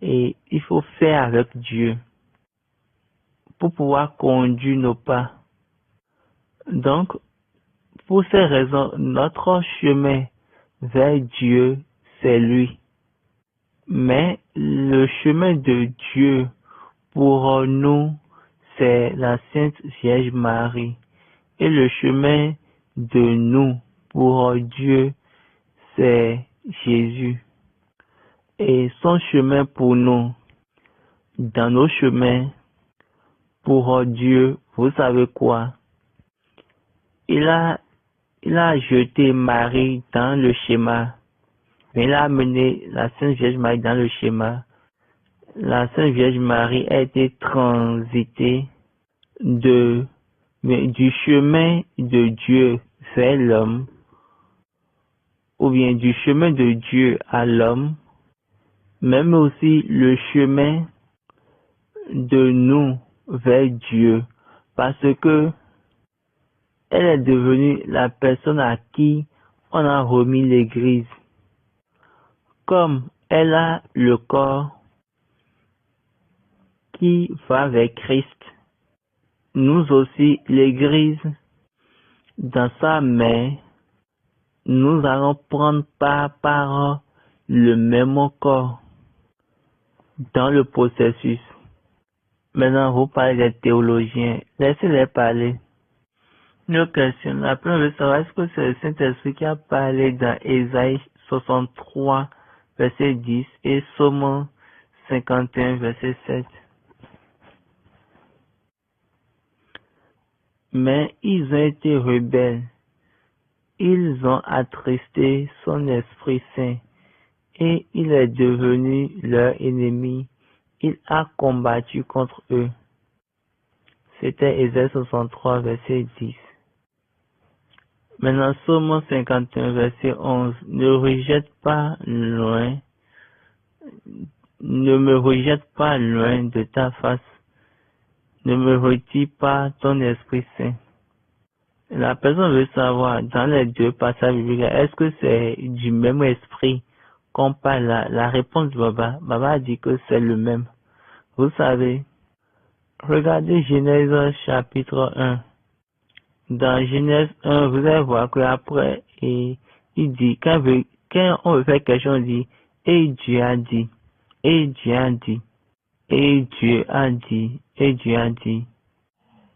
faire avec Dieu pour pouvoir conduire nos pas. Donc, pour ces raisons, notre chemin vers Dieu, c'est lui. Mais le chemin de Dieu pour nous, c'est la Sainte Vierge Marie. Et le chemin de nous pour Dieu, c'est Jésus. Et son chemin pour nous, dans nos chemins, pour Dieu, vous savez quoi? Il a jeté Marie dans le schéma. Mais il a amené la Sainte Vierge Marie dans le schéma. La Sainte Vierge Marie a été transitée du chemin de Dieu vers l'homme, ou bien du chemin de Dieu à l'homme, même aussi le chemin de nous vers Dieu, parce que elle est devenue la personne à qui on a remis l'Église. Comme elle a le corps qui va vers Christ, nous aussi, l'Église, dans sa main, nous allons prendre part par le même corps dans le processus. Maintenant, vous parlez des théologiens. Laissez-les parler. Une question. La première veut savoir, est-ce que c'est le Saint-Esprit qui a parlé dans Ésaïe 63, verset 10 et Psaume 51, verset 7? Mais ils ont été rebelles. Ils ont attristé son Esprit Saint et il est devenu leur ennemi. Il a combattu contre eux. C'était Ésaïe 63, verset 10. Maintenant, Psaume 51, verset 11. Ne me rejette pas loin de ta face. Ne me retire pas ton Esprit Saint. La personne veut savoir, dans les deux passages bibliques, est-ce que c'est du même esprit qu'on parle là? La réponse de Baba. Baba a dit que c'est le même. Vous savez, regardez Genèse chapitre 1. Dans Genèse 1, vous allez voir qu'après, il dit, quand on veut faire quelque chose, on dit, et Dieu a dit, et Dieu a dit, et Dieu a dit, et Dieu a dit.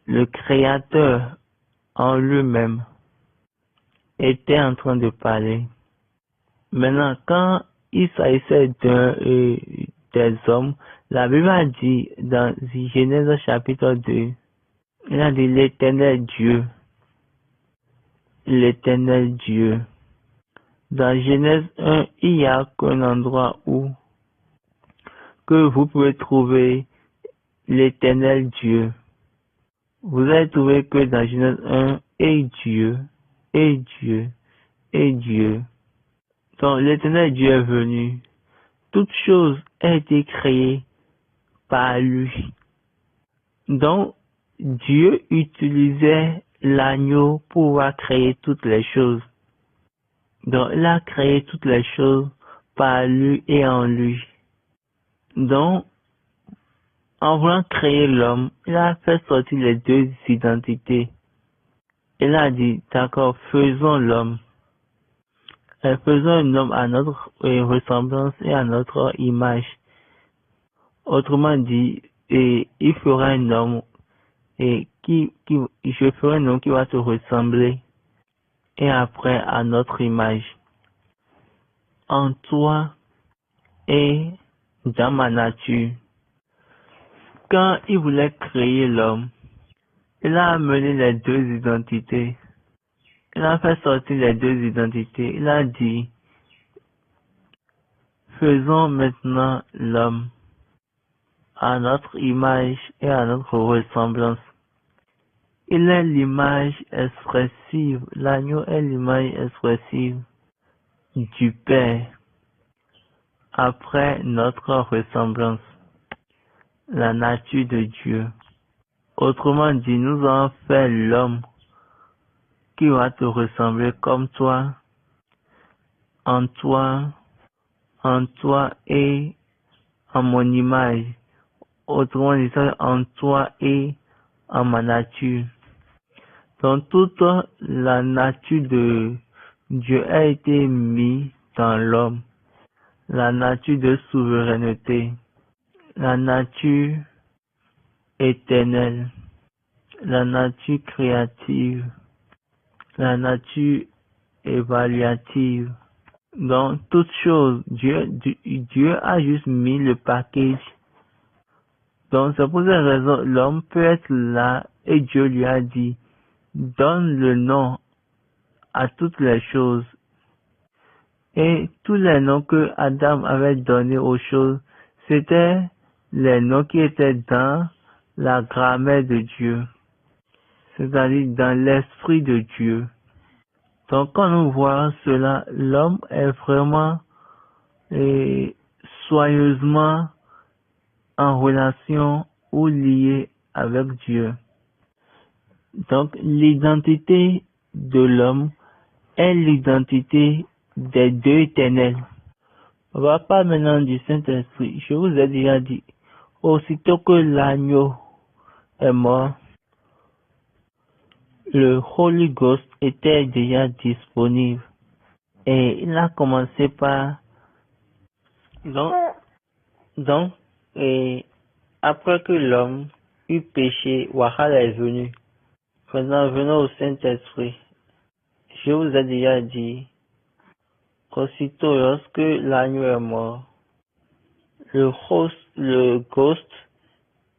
Le Créateur en lui-même était en train de parler. Maintenant, quand il s'agissait des hommes, la Bible a dit dans Genèse chapitre 2, il a dit l'éternel Dieu. L'éternel Dieu. Dans Genèse 1, il n'y a qu'un endroit où que vous pouvez trouver l'éternel Dieu. Vous allez trouver que dans Genèse 1, et Dieu, et Dieu, et Dieu. Donc l'éternel Dieu est venu. Toute chose a été créée par lui. Donc Dieu utilisait l'agneau pour pouvoir créer toutes les choses. Donc il a créé toutes les choses par lui et en lui. Donc, en voulant créer l'homme, il a fait sortir les deux identités. Il a dit, d'accord, faisons l'homme. Faisons un homme à notre ressemblance et à notre image. Autrement dit, il fera un homme et je ferai un homme qui va se ressembler et après à notre image. En toi et dans ma nature. Quand il voulait créer l'homme, il a amené les deux identités. Il a fait sortir les deux identités. Il a dit, Faisons maintenant l'homme à notre image et à notre ressemblance. Il est l'image expressive, l'agneau est l'image expressive du Père, après notre ressemblance, la nature de Dieu. Autrement dit, nous avons fait l'homme qui va te ressembler comme toi, en toi et en mon image. Autrement dit, en toi et en ma nature. Donc toute la nature de Dieu a été mise dans l'homme. La nature de souveraineté, la nature éternelle, la nature créative, la nature évaluative. Donc toute chose, Dieu a juste mis le package. Donc c'est pour cette raison, l'homme peut être là et Dieu lui a dit, donne le nom à toutes les choses. Et tous les noms que Adam avait donnés aux choses, c'était les noms qui étaient dans la grammaire de Dieu, c'est-à-dire dans l'esprit de Dieu. Donc quand nous voyons cela, l'homme est vraiment et soigneusement en relation ou lié avec Dieu. Donc l'identité de l'homme est l'identité des deux éternels. On va pas maintenant du Saint-Esprit. Je vous ai déjà dit, aussitôt que l'agneau est mort, le Holy Ghost était déjà disponible. Et il a commencé par... Donc et après que l'homme eut péché, Wahal est venu. Maintenant, venons au Saint-Esprit. Je vous ai déjà dit, aussitôt lorsque l'agneau est mort, le Ghost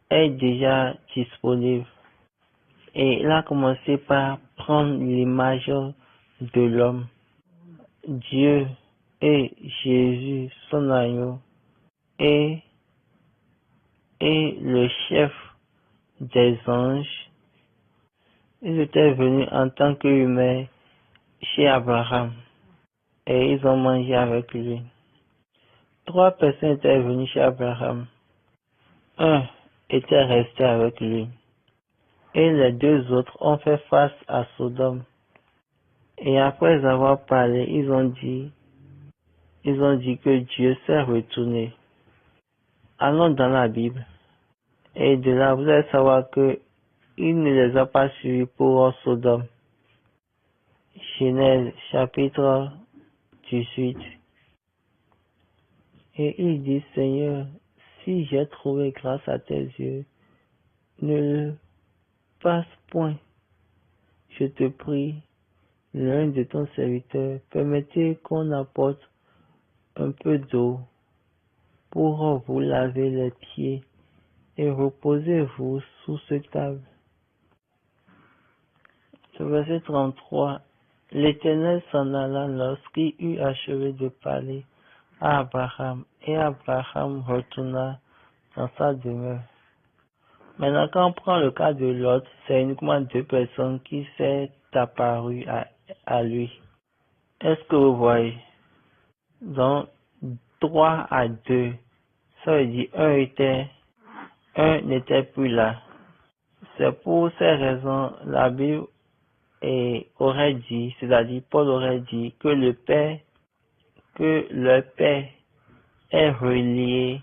est déjà disponible. Et il a commencé par prendre l'image de l'homme. Dieu et Jésus, son agneau, et le chef des anges, ils étaient venus en tant qu'humains chez Abraham. Et ils ont mangé avec lui. 3 personnes étaient venues chez Abraham. Un était resté avec lui. Et les 2 autres ont fait face à Sodome. Et après avoir parlé, ils ont dit que Dieu s'est retourné. Allons dans la Bible. Et de là, vous allez savoir que il ne les a pas suivis pour Sodome. Genèse chapitre 18. Et il dit, Seigneur, si j'ai trouvé grâce à tes yeux, ne le passe point. Je te prie, l'un de ton serviteur, permettez qu'on apporte un peu d'eau pour vous laver les pieds et reposez-vous sous cette table. Verset 33. L'Éternel s'en alla lorsqu'il eut achevé de parler à Abraham, et Abraham retourna dans sa demeure. Maintenant, quand on prend le cas de Lot, c'est uniquement 2 personnes qui s'est apparues à lui. Est-ce que vous voyez? Donc, 3 à 2, ça veut dire un n'était plus là. C'est pour ces raisons, la Bible aurait dit, c'est-à-dire Paul aurait dit que le Père est relié,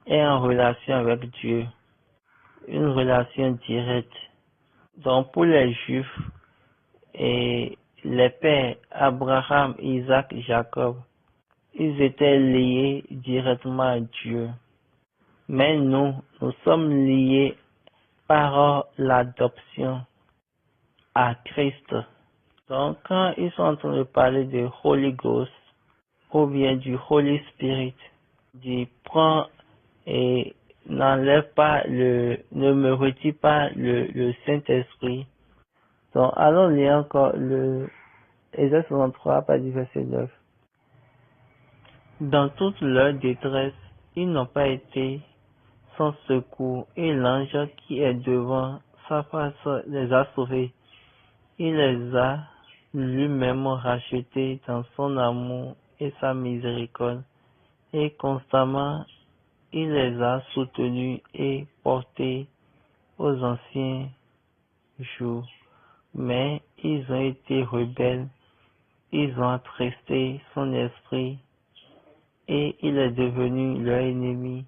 est en relation avec Dieu, une relation directe. Donc pour les Juifs et les pères Abraham, Isaac, Jacob, ils étaient liés directement à Dieu. Mais nous sommes liés par l'adoption à Christ. Donc quand ils sont en train de parler de Holy Ghost ou bien du Holy Spirit, dit prends et n'enlève pas ne me retire pas le Saint-Esprit. Donc allons lire encore le Ésaïe 63 pas du verset 9. Dans toute leur détresse, ils n'ont pas été sans secours, et l'ange qui est devant sa face les a sauvés. Il les a lui-même rachetés dans son amour et sa miséricorde, et constamment il les a soutenus et portés aux anciens jours. Mais ils ont été rebelles, ils ont attristé son esprit, et il est devenu leur ennemi.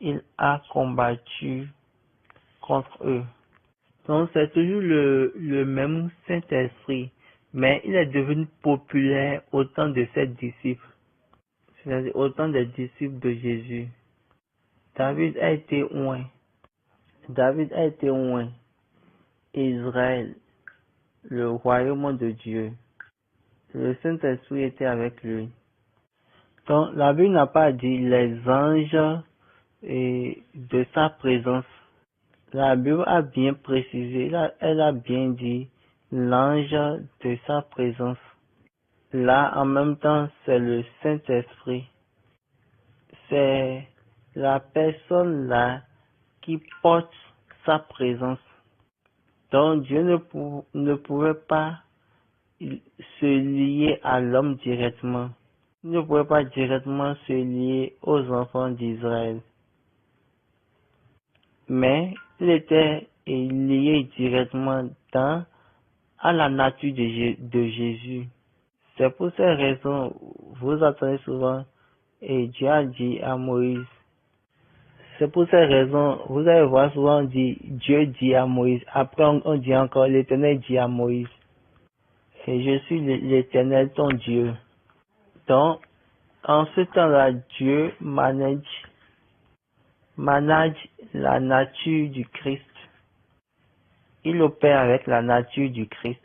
Il a combattu contre eux. Donc c'est toujours le même Saint-Esprit, mais il est devenu populaire au temps de ses disciples, c'est-à-dire au temps des disciples de Jésus. David a été oint. David a été oint. Israël, le royaume de Dieu. Le Saint-Esprit était avec lui. Donc la Bible n'a pas dit les anges et de sa présence. La Bible a bien précisé, elle a bien dit l'ange de sa présence. Là, en même temps, c'est le Saint-Esprit. C'est la personne là qui porte sa présence. Donc Dieu ne pouvait pas se lier à l'homme directement. Il ne pouvait pas directement se lier aux enfants d'Israël. Mais il était lié directement à la nature de Jésus. C'est pour ces raisons, vous entendez souvent, et Dieu a dit à Moïse. C'est pour ces raisons, vous allez voir souvent dit, Dieu dit à Moïse. Après on dit encore, l'Éternel dit à Moïse. Et je suis l'Éternel ton Dieu. Donc, en ce temps-là, Dieu manage la nature du Christ. Il opère avec la nature du Christ.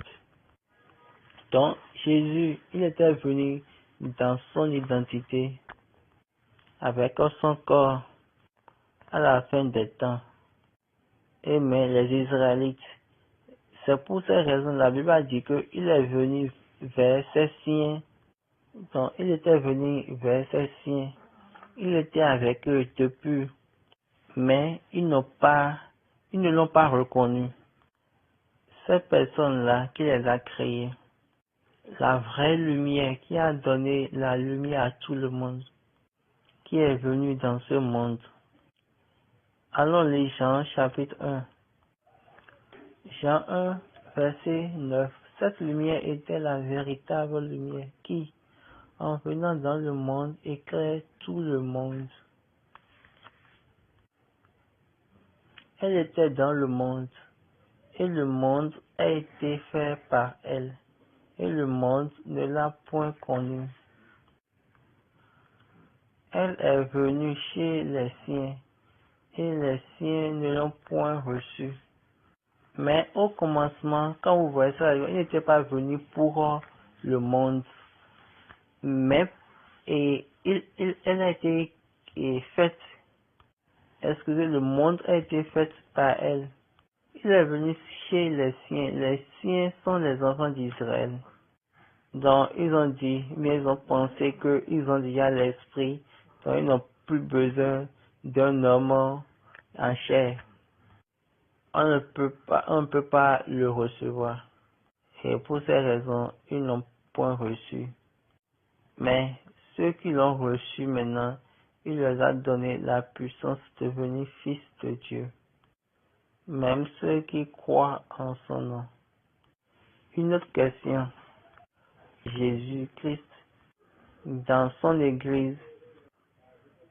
Donc, Jésus, il était venu dans son identité, avec son corps, à la fin des temps. Et mais les Israélites, c'est pour ces raisons, la Bible a dit qu'il est venu vers ses siens. Donc, il était venu vers ses siens. Il était avec eux depuis, mais ils ne l'ont pas reconnu. Ces personnes-là qui les a créées, la vraie lumière qui a donné la lumière à tout le monde, qui est venu dans ce monde. Allons lire Jean chapitre 1. Jean 1, verset 9. Cette lumière était la véritable lumière qui, en venant dans le monde, éclaire tout le monde. Elle était dans le monde, et le monde a été fait par elle, et le monde ne l'a point connue. Elle est venue chez les siens, et les siens ne l'ont point reçue. Mais au commencement, quand vous voyez ça, il n'était pas venu pour le monde, mais elle a été faite. Excusez, le monde a été fait par elle. Il est venu chez les siens. Les siens sont les enfants d'Israël. Donc, ils ont dit, mais ils ont pensé qu'ils ont déjà l'esprit, donc ils n'ont plus besoin d'un homme en chair. On ne peut pas le recevoir. Et pour ces raisons, ils n'ont point reçu. Mais ceux qui l'ont reçu maintenant, il leur a donné la puissance de devenir fils de Dieu. Même ceux qui croient en son nom. Une autre question. Jésus-Christ, dans son Église,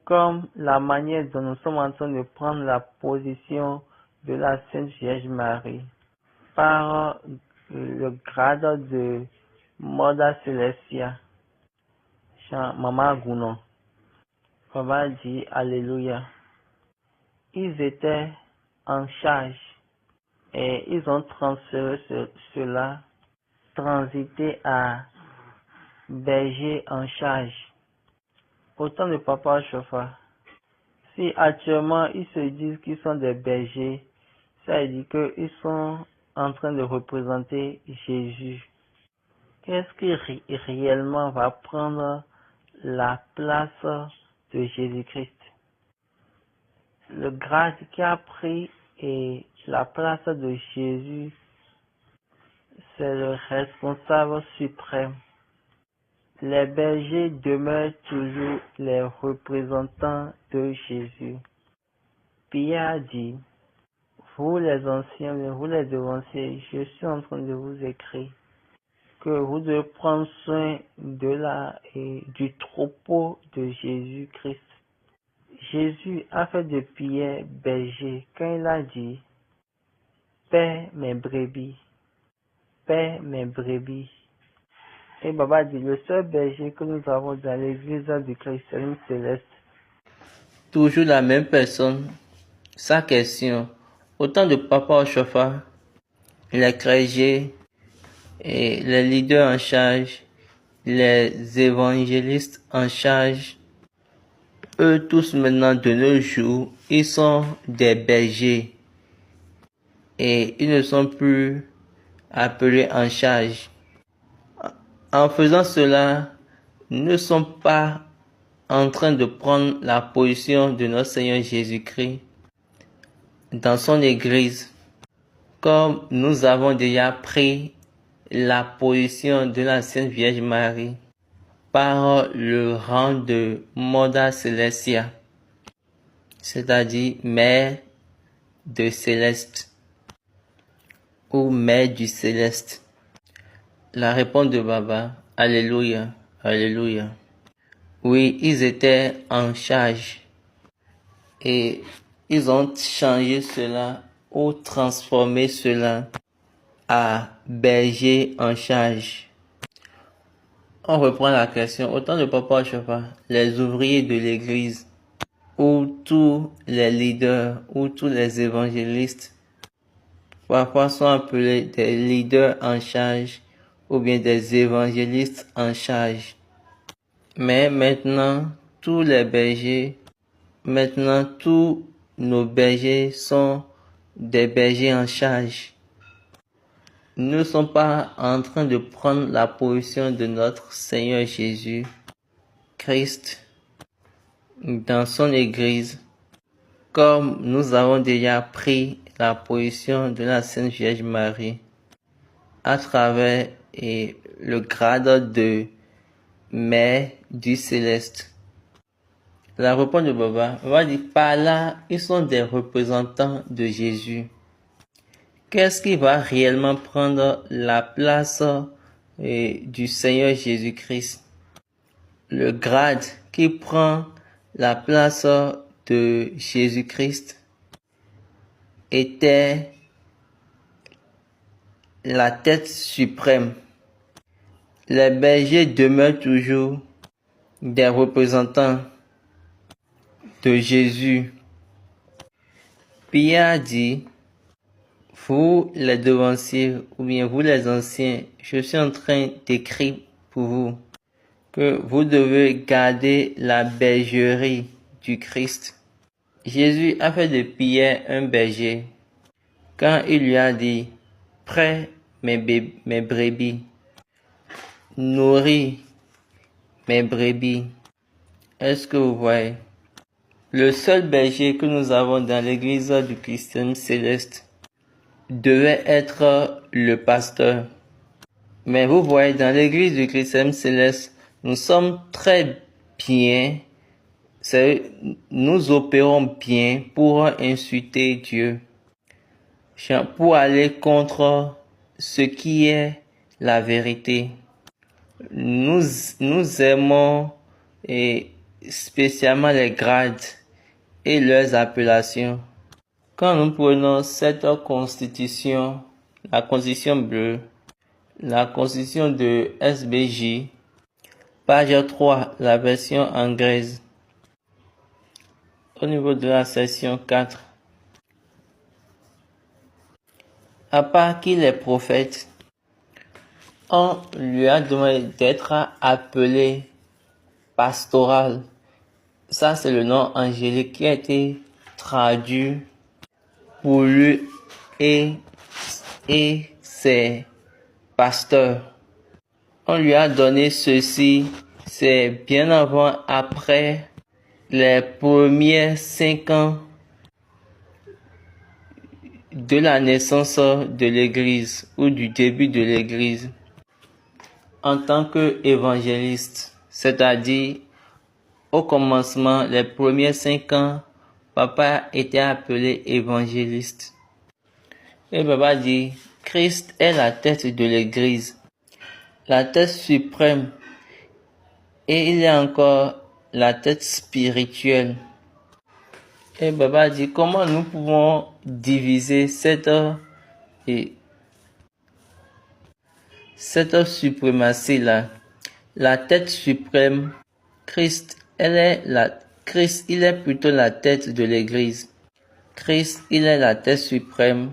comme la manière dont nous sommes en train de prendre la position de la Sainte Vierge Marie, par le grade de Moda Celestia, Maman Gounon, on va dire Alléluia. Ils étaient en charge et ils ont transféré cela, transité à berger en charge. Autant de Papa Chofa. Si actuellement ils se disent qu'ils sont des bergers, ça veut dire qu'ils sont en train de représenter Jésus. Qu'est-ce qui réellement va prendre la place de Jésus-Christ. Le grade qui a pris et la place de Jésus, c'est le responsable suprême. Les bergers demeurent toujours les représentants de Jésus. Pierre a dit, vous les anciens, vous les devanciers, je suis en train de vous écrire que vous devez prendre soin du troupeau de Jésus-Christ. Jésus a fait de Pierre berger quand il a dit, paie mes brebis, paie mes brebis. Et Baba dit, le seul berger que nous avons dans l'église du christianisme céleste. Toujours la même personne. Sa question. Autant de Papa Oshofa, les clergés et les leaders en charge, les évangélistes en charge, eux tous maintenant de nos jours, ils sont des bergers et ils ne sont plus appelés en charge. En faisant cela, nous ne sommes pas en train de prendre la position de notre Seigneur Jésus-Christ dans son Église, comme nous avons déjà pris la position de la Sainte Vierge Marie par le rang de Mother Celestia, c'est-à-dire Mère de Céleste ou Mère du Céleste. La réponse de Baba, Alléluia, Alléluia. Oui, ils étaient en charge et ils ont changé cela ou transformé cela à berger en charge. On reprend la question. Autant de Papa Oshofa, les ouvriers de l'église ou tous les leaders ou tous les évangélistes parfois sont appelés des leaders en charge ou bien des évangélistes en charge. Mais maintenant, tous les bergers, maintenant tous nos bergers sont des bergers en charge. Nous ne sommes pas en train de prendre la position de notre Seigneur Jésus Christ dans son Église, comme nous avons déjà pris la position de la Sainte Vierge Marie à travers le grade de Mère du Céleste. La réponse de Baba va dire, par là, ils sont des représentants de Jésus. Qu'est-ce qui va réellement prendre la place du Seigneur Jésus-Christ? Le grade qui prend la place de Jésus-Christ était la tête suprême. Les bergers demeurent toujours des représentants de Jésus. Pierre a dit, vous les devanciers ou bien vous les anciens, je suis en train d'écrire pour vous que vous devez garder la bergerie du Christ. Jésus a fait de Pierre un berger quand il lui a dit, près mes brebis, nourris mes brebis. Est-ce que vous voyez? Le seul berger que nous avons dans l'église du christianisme céleste devait être le pasteur. Mais vous voyez, dans l'église du christianisme céleste, nous sommes très bien, nous opérons bien pour insulter Dieu, pour aller contre ce qui est la vérité. Nous aimons et spécialement les grades et leurs appellations. Quand nous prenons cette constitution, la constitution bleue, la constitution de SBJ, page 3, la version anglaise, au niveau de la section 4, à part qu'il est prophète, on lui a demandé d'être appelé pastoral. Ça, c'est le nom angélique qui a été traduit pour lui et ses pasteurs. On lui a donné ceci c'est bien avant, après les premiers 5 ans de la naissance de l'Église ou du début de l'Église. En tant qu'évangéliste, c'est-à-dire au commencement, les premiers 5 ans, papa était appelé évangéliste. Et papa dit, Christ est la tête de l'Église, la tête suprême, et il est encore la tête spirituelle. Et papa dit, comment nous pouvons diviser cette suprématie-là? La tête suprême, Christ, Christ, il est plutôt la tête de l'Église. Christ, il est la tête suprême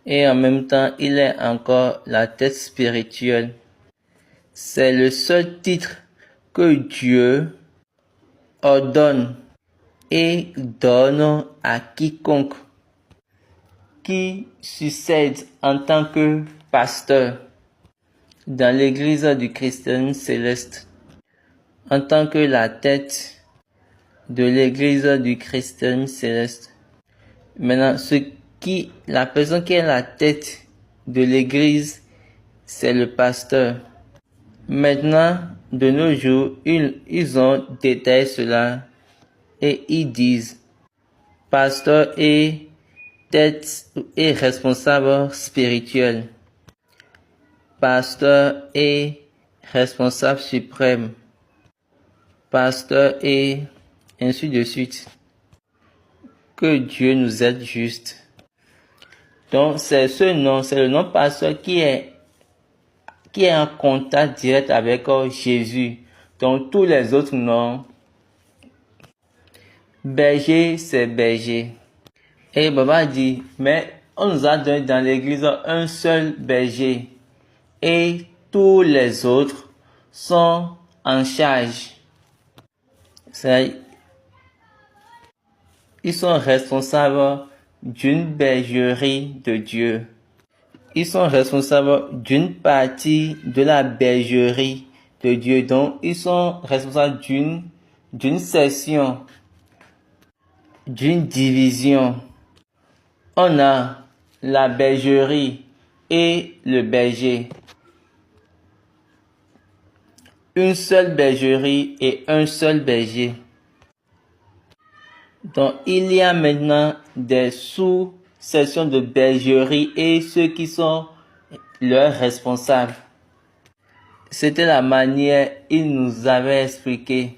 et en même temps, il est encore la tête spirituelle. C'est le seul titre que Dieu ordonne et donne à quiconque qui succède en tant que pasteur dans l'église du christianisme céleste, en tant que la tête de l'église du christianisme céleste. Maintenant, la personne qui est la tête de l'église, c'est le pasteur. Maintenant, de nos jours, ils ont détaillé cela et ils disent pasteur et tête et responsable spirituel. Pasteur et responsable suprême. Pasteur et ainsi de suite. Que Dieu nous aide juste. Donc c'est le nom pasteur qui est en contact direct avec Jésus. Donc tous les autres noms, berger c'est berger. Et Baba dit, mais on nous a donné dans l'église un seul berger. Et tous les autres sont en charge. Ils sont responsables d'une bergerie de Dieu. Ils sont responsables d'une partie de la bergerie de Dieu. Donc, ils sont responsables d'une section, d'une division. On a la bergerie et le berger. Une seule bergerie et un seul berger. Donc, il y a maintenant des sous-sections de bergerie et ceux qui sont leurs responsables. C'était la manière il nous avait expliqué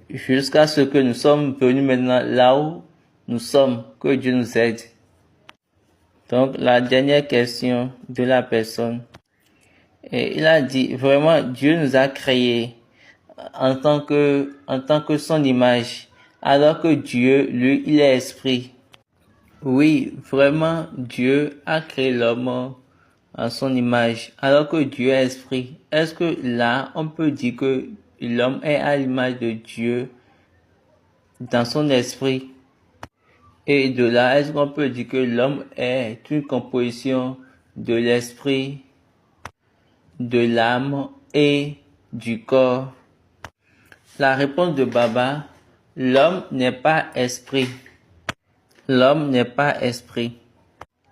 jusqu'à ce que nous sommes venus maintenant là où nous sommes. Que Dieu nous aide. Donc, la dernière question de la personne. Et il a dit, vraiment, Dieu nous a créés en tant que son image. Alors que Dieu, lui, il est esprit. Oui, vraiment, Dieu a créé l'homme en son image. Alors que Dieu est esprit. Est-ce que là, on peut dire que l'homme est à l'image de Dieu dans son esprit? Et de là, est-ce qu'on peut dire que l'homme est une composition de l'esprit, de l'âme et du corps? La réponse de Baba, l'homme n'est pas esprit. L'homme n'est pas esprit.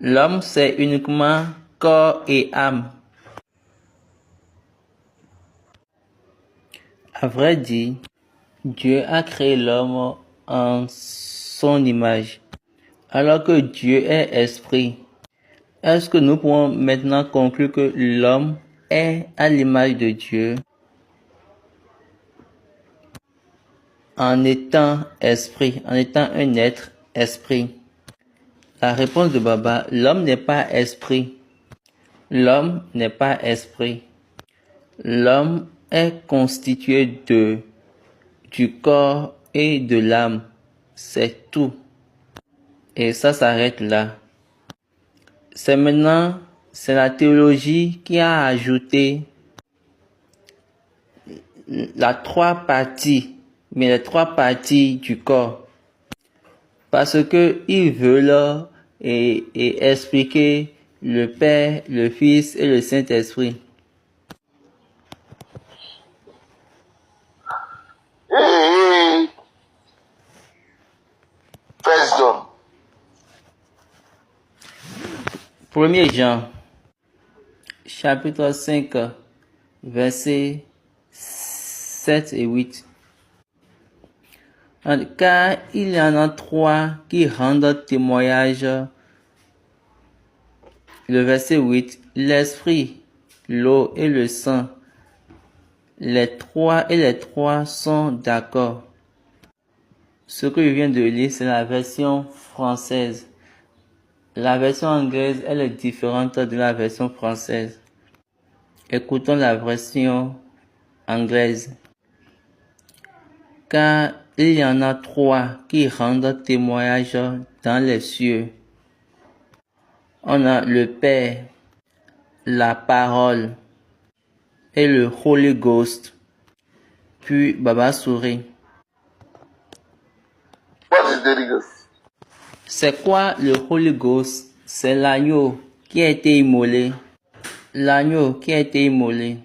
L'homme, c'est uniquement corps et âme. À vrai dire, Dieu a créé l'homme en son image, alors que Dieu est esprit. Est-ce que nous pouvons maintenant conclure que l'homme est à l'image de Dieu en étant esprit, en étant un être esprit? La réponse de Baba, l'homme n'est pas esprit. L'homme n'est pas esprit. L'homme est constitué du corps et de l'âme. C'est tout. Et ça s'arrête là. C'est la théologie qui a ajouté les trois parties du corps. Parce que ils veulent expliquer le Père, le Fils et le Saint-Esprit. 1er Jean, chapitre 5, versets 7 et 8. Car il y en a 3 qui rendent témoignage. Le verset 8, l'esprit, l'eau et le sang. Les trois sont d'accord. Ce que je viens de lire, c'est la version française. La version anglaise, elle est différente de la version française. Écoutons la version anglaise. Car il y en a 3 qui rendent témoignage dans les cieux. On a le Père, la Parole et le Holy Ghost. Puis Baba sourit. What is the Holy Ghost? C'est quoi le Holy Ghost? C'est l'agneau qui a été immolé. L'agneau qui a été immolé.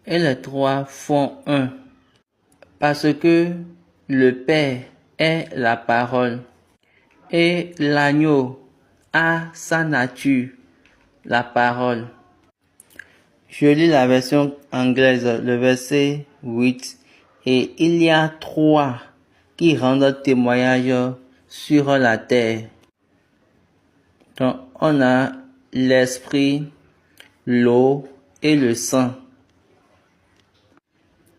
Et les 3 font un. Parce que le Père est la parole. Et l'agneau a sa nature, la parole. Je lis la version anglaise, le verset 8. Et il y a 3 qui rendent témoignage sur la terre. Donc, on a l'esprit, l'eau et le sang.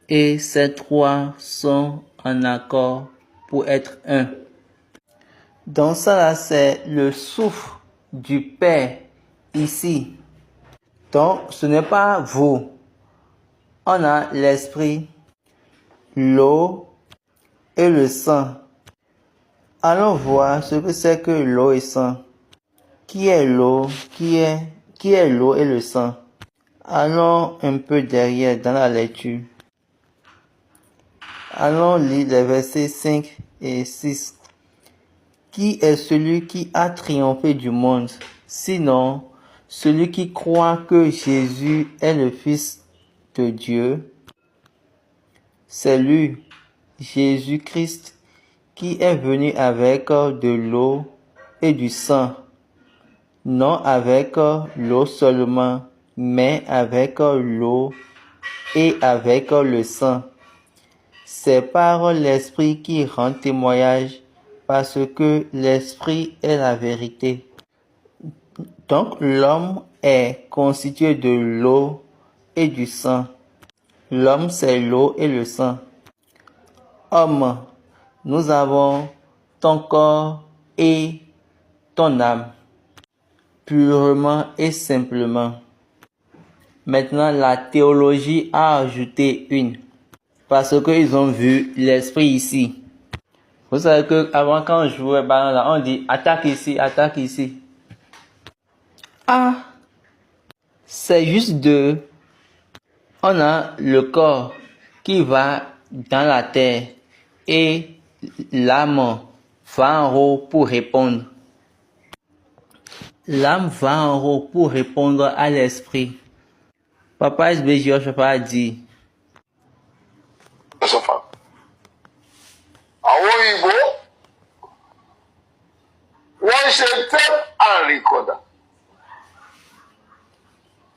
Et ces 3 sont en accord pour être un. Donc ça là, c'est le souffle du Père ici. Donc, ce n'est pas vous. On a l'esprit, l'eau et le sang. Allons voir ce que c'est que l'eau et le sang. Qui est l'eau? Qui est l'eau et le sang? Allons un peu derrière dans la lecture. Allons lire les versets 5 et 6. Qui est celui qui a triomphé du monde? Sinon, celui qui croit que Jésus est le Fils de Dieu. C'est lui, Jésus-Christ, qui est venu avec de l'eau et du sang. Non avec l'eau seulement, mais avec l'eau et avec le sang. C'est par l'Esprit qui rend témoignage, parce que l'Esprit est la vérité. Donc l'homme est constitué de l'eau et du sang. L'homme, c'est l'eau et le sang. Homme, nous avons ton corps et ton âme, purement et simplement. Maintenant, la théologie a ajouté une, parce qu'ils ont vu l'esprit ici. Vous savez que avant, quand on jouait ballon là, on dit attaque ici, attaque ici. Ah, c'est juste deux. On a le corps qui va dans la terre et l'âme va en haut pour répondre. L'âme va en haut pour répondre à l'esprit. Papa SBJ, papa a dit. Àwọn òyìnbó wọ́n ṣe tape and recorder.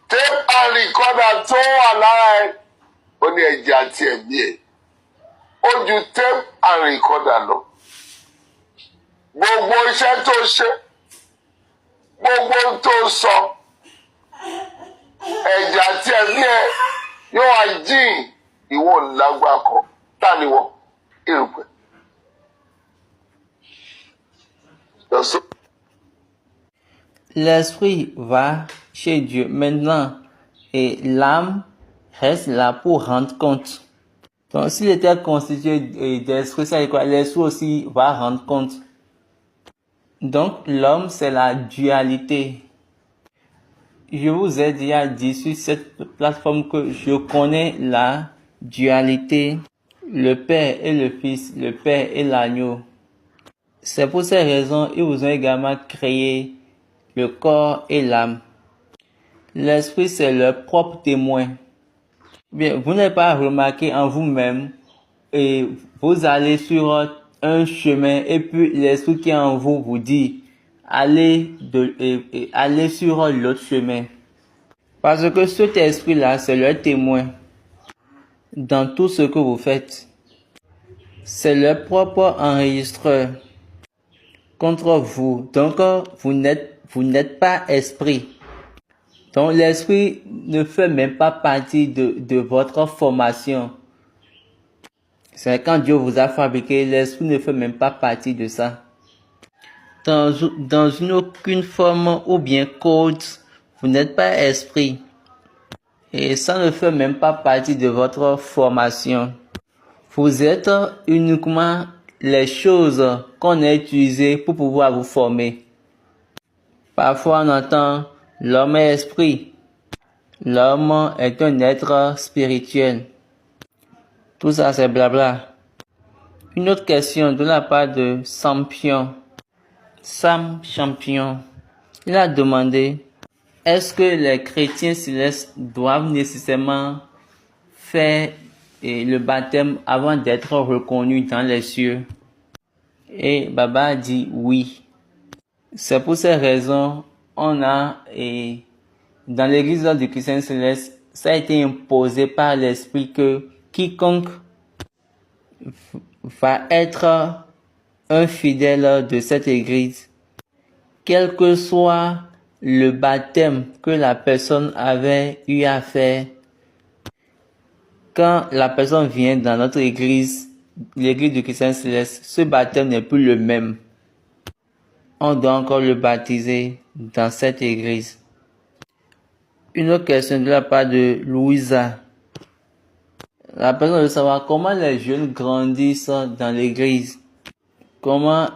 Tape and recorder tó wà lára ẹ̀ ó ní ẹ̀jẹ̀ àti ẹ̀mí ẹ̀. Ó ju tape and recorder lọ. Gbogbo iṣẹ́ tó ṣe, gbogbo tó sọ, ẹ̀jẹ̀ àti ẹ̀mí ẹ̀ yóò wá jíìn ìwọ lágbá kan. Ta ni wọ́n? Erùpẹ̀. L'esprit va chez Dieu maintenant et l'âme reste là pour rendre compte. Donc s'il était constitué d'esprit, ça veut dire quoi? L'esprit aussi va rendre compte. Donc l'homme, c'est la dualité. Je vous ai déjà dit sur cette plateforme que je connais la dualité, le Père et le Fils, le Père et l'agneau. C'est pour ces raisons ils vous ont également créé le corps et l'âme. L'esprit, c'est leur propre témoin. Bien, vous n'avez pas remarqué en vous-même et vous allez sur un chemin et puis l'esprit qui est en vous vous dit aller aller sur l'autre chemin. Parce que cet esprit-là, c'est le témoin dans tout ce que vous faites. C'est leur propre enregistreur contre vous. Donc, vous n'êtes pas esprit. Donc, l'esprit ne fait même pas partie de votre formation. C'est quand Dieu vous a fabriqué, l'esprit ne fait même pas partie de ça. Dans une aucune forme ou bien code, vous n'êtes pas esprit. Et ça ne fait même pas partie de votre formation. Vous êtes uniquement les choses qu'on a utilisées pour pouvoir vous former. Parfois on entend l'homme est esprit. L'homme est un être spirituel. Tout ça c'est blabla. Une autre question de la part de Sam Champion. Il a demandé, est-ce que les chrétiens célestes doivent nécessairement faire le baptême avant d'être reconnus dans les cieux? Et Baba a dit oui. C'est pour ces raisons, on a, dans l'église du chrétien céleste, ça a été imposé par l'esprit que quiconque va être un fidèle de cette église, quel que soit le baptême que la personne avait eu à faire, quand la personne vient dans notre église, l'église du chrétien céleste, ce baptême n'est plus le même. On doit encore le baptiser dans cette église. Une autre question de la part de Louisa. La personne veut savoir comment les jeunes grandissent dans l'église. Comment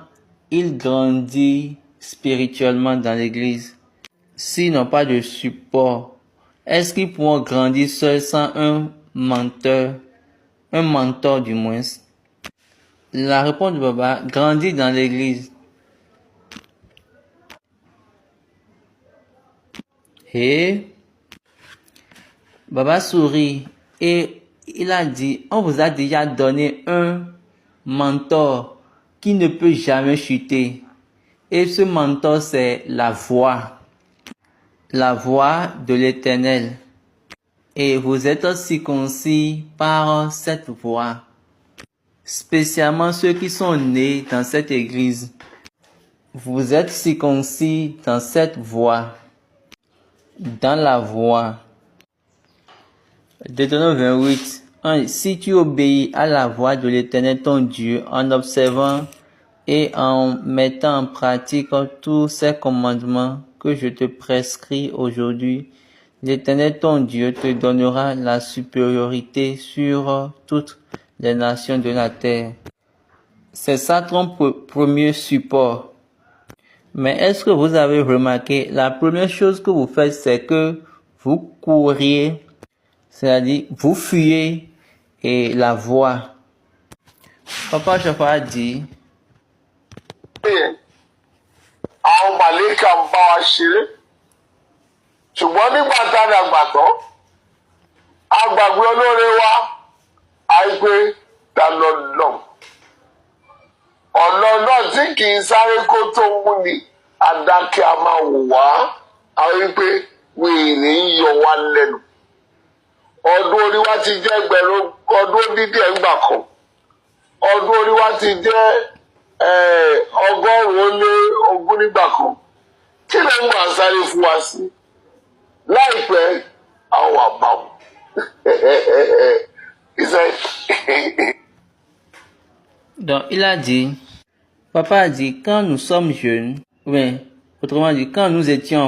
ils grandissent spirituellement dans l'église. S'ils n'ont pas de support, est-ce qu'ils pourront grandir seuls sans un mentor du moins? La réponse de Baba, grandir dans l'église. Et Baba sourit et il a dit, on vous a déjà donné un mentor qui ne peut jamais chuter. Et ce mentor, c'est la voix de l'Éternel. Et vous êtes circoncis par cette voix. Spécialement ceux qui sont nés dans cette église. Vous êtes circoncis dans cette voix. Dans la voix. Deutéronome 28. Si tu obéis à la voix de l'Éternel ton Dieu en observant et en mettant en pratique tous ces commandements que je te prescris aujourd'hui, l'Éternel ton Dieu te donnera la supériorité sur toutes les nations de la terre. C'est ça ton premier support. Mais est-ce que vous avez remarqué, la première chose que vous faites, c'est que vous couriez, c'est-à-dire vous fuyez et la voix. Papa Chafa a dit, àwọn màlẹ́kà ń bá wa ṣeré ṣùgbọ́n nígbà tá a dàgbà tán a gbàgbé olóore wa àìpé ta lọ́nà ọ̀nà náà tí kì í sáré kó tó mú ni adákẹ́ a máa wò wá àwọn wípé wèrè ń yọ wá lẹ́nu ọdún orí wa ti jẹ́ ẹgbẹ̀rún ọdún dídí ẹgbà kan ọdún orí wa ti jẹ́ 100 nígbà kan kí ló ń gbà sáré fún wa sí láìpẹ́ àwọn àbáwọ̀ Donc il a dit, papa a dit, quand nous sommes jeunes, autrement dit, quand nous étions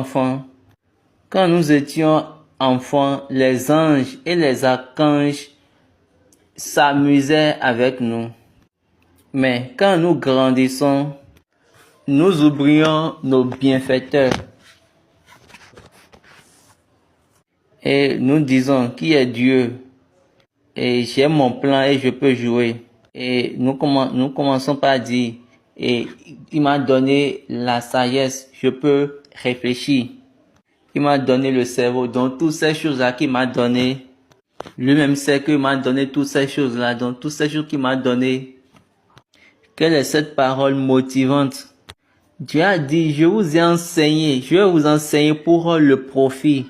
enfants, les anges et les archanges s'amusaient avec nous. Mais quand nous grandissons, nous oublions nos bienfaiteurs. Et nous disons, qui est Dieu? Et j'ai mon plan et je peux jouer. Et nous commençons par dire, et il m'a donné la sagesse, je peux réfléchir. Il m'a donné le cerveau, donc toutes ces choses-là qu'il m'a donné, lui-même sait qu'il m'a donné toutes ces choses-là, donc toutes ces choses qu'il m'a donné. Quelle est cette parole motivante? Dieu a dit, je vous ai enseigné, je vais vous enseigner pour le profit.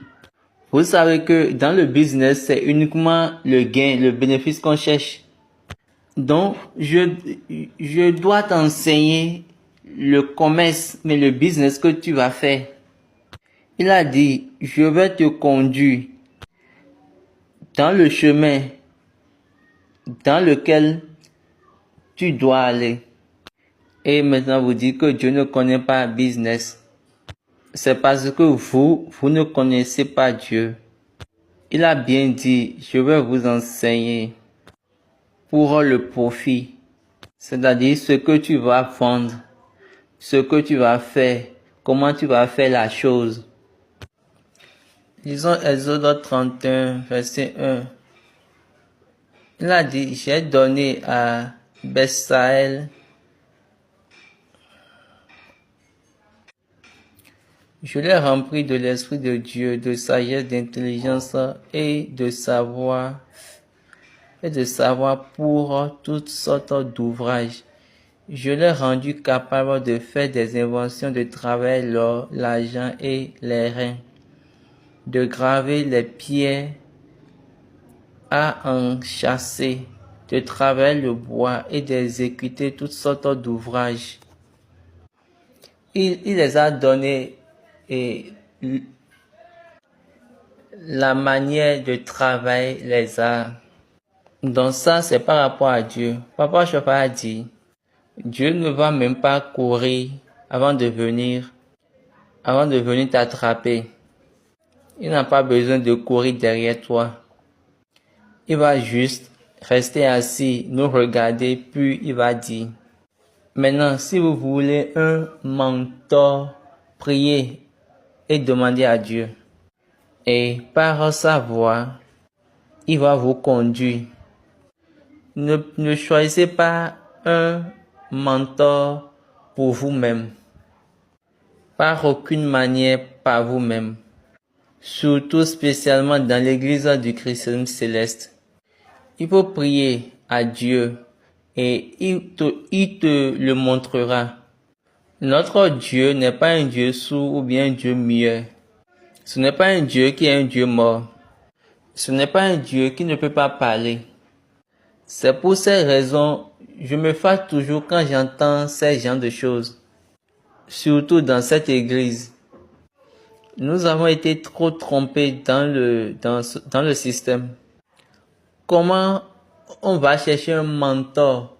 Vous savez que dans le business, c'est uniquement le gain, le bénéfice qu'on cherche. Donc, je dois t'enseigner le commerce, mais le business que tu vas faire. Il a dit, je vais te conduire dans le chemin dans lequel tu dois aller. Et maintenant, vous dites que Dieu ne connaît pas business. C'est parce que vous ne connaissez pas Dieu. Il a bien dit, je vais vous enseigner pour le profit. C'est-à-dire ce que tu vas vendre, ce que tu vas faire, comment tu vas faire la chose. Lisons Exode 31, verset 1. Il a dit, j'ai donné à Bezalel, je l'ai rempli de l'Esprit de Dieu, de sagesse, d'intelligence et de savoir pour toutes sortes d'ouvrages. Je l'ai rendu capable de faire des inventions de travailler l'or, l'argent et les reins, de graver les pierres à enchâsser, de travailler le bois et d'exécuter toutes sortes d'ouvrages. Il les a donné et la manière de travailler les arts. Donc ça, c'est par rapport à Dieu. Papa Chauffard a dit, Dieu ne va même pas courir avant de venir t'attraper. Il n'a pas besoin de courir derrière toi. Il va juste rester assis, nous regarder, puis il va dire, maintenant, si vous voulez un mentor, priez et demandez à Dieu. Et par sa voix, il va vous conduire. Ne choisissez pas un mentor pour vous-même. Par aucune manière par vous-même. Surtout spécialement dans l'église du christianisme céleste. Il faut prier à Dieu et il te le montrera. Notre Dieu n'est pas un Dieu sourd ou bien un Dieu muet. Ce n'est pas un Dieu qui est un Dieu mort. Ce n'est pas un Dieu qui ne peut pas parler. C'est pour ces raisons, je me fâche toujours quand j'entends ces genres de choses. Surtout dans cette église. Nous avons été trop trompés dans le système. Comment on va chercher un mentor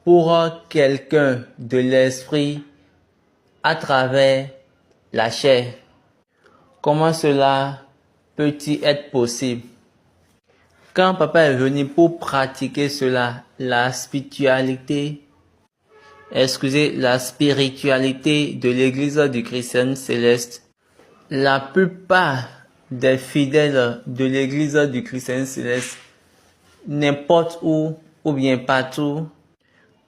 pour quelqu'un de l'esprit à travers la chair? Comment cela peut-il être possible? Quand papa est venu pour pratiquer cela, la spiritualité de l'église du christianisme céleste, la plupart des fidèles de l'église du christianisme céleste, n'importe où ou bien partout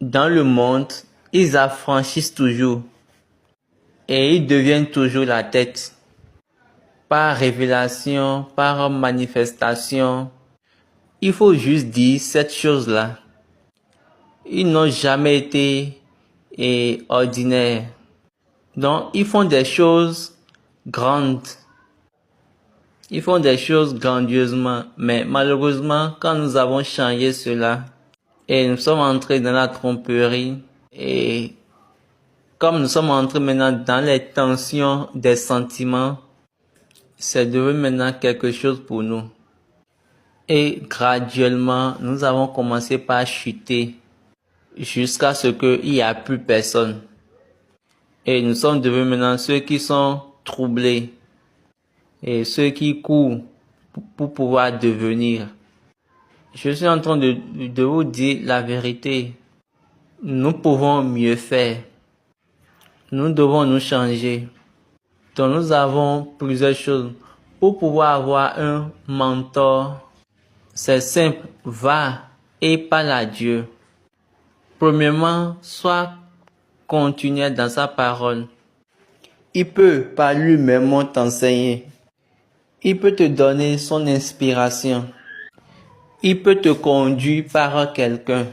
dans le monde, ils affranchissent toujours et ils deviennent toujours la tête. Par révélation, par manifestation, il faut juste dire cette chose-là. Ils n'ont jamais été ordinaires. Donc, ils font des choses grandes. Ils font des choses grandiosement. Mais malheureusement, quand nous avons changé cela, et nous sommes entrés dans la tromperie, et comme nous sommes entrés maintenant dans les tensions des sentiments, c'est devenu maintenant quelque chose pour nous. Et graduellement, nous avons commencé par chuter jusqu'à ce qu'il n'y a plus personne. Et nous sommes devenus maintenant ceux qui sont troublés et ceux qui courent pour pouvoir devenir. Je suis en train de vous dire la vérité. Nous pouvons mieux faire. Nous devons nous changer. Donc nous avons plusieurs choses. Pour pouvoir avoir un mentor, c'est simple, va et parle à Dieu. Premièrement, sois continuel dans sa parole. Il peut par lui-même t'enseigner. Il peut te donner son inspiration. Il peut te conduire par quelqu'un.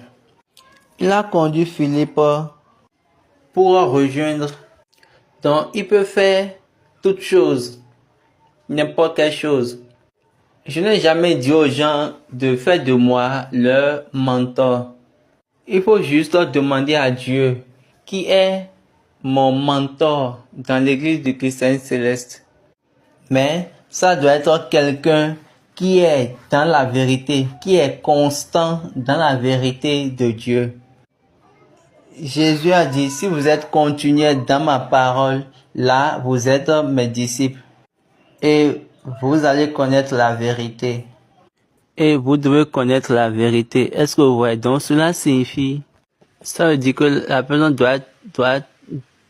Il a conduit Philippe pour rejoindre Donc, il peut faire toute chose, n'importe quelle chose. Je n'ai jamais dit aux gens de faire de moi leur mentor. Il faut juste demander à Dieu qui est mon mentor dans l'église du Christ Céleste. Mais ça doit être quelqu'un qui est dans la vérité, qui est constant dans la vérité de Dieu. Jésus a dit, si vous êtes continuel dans ma parole, là, vous êtes mes disciples. Et vous allez connaître la vérité. Et vous devez connaître la vérité. Est-ce que vous voyez? Donc cela signifie, ça veut dire que la personne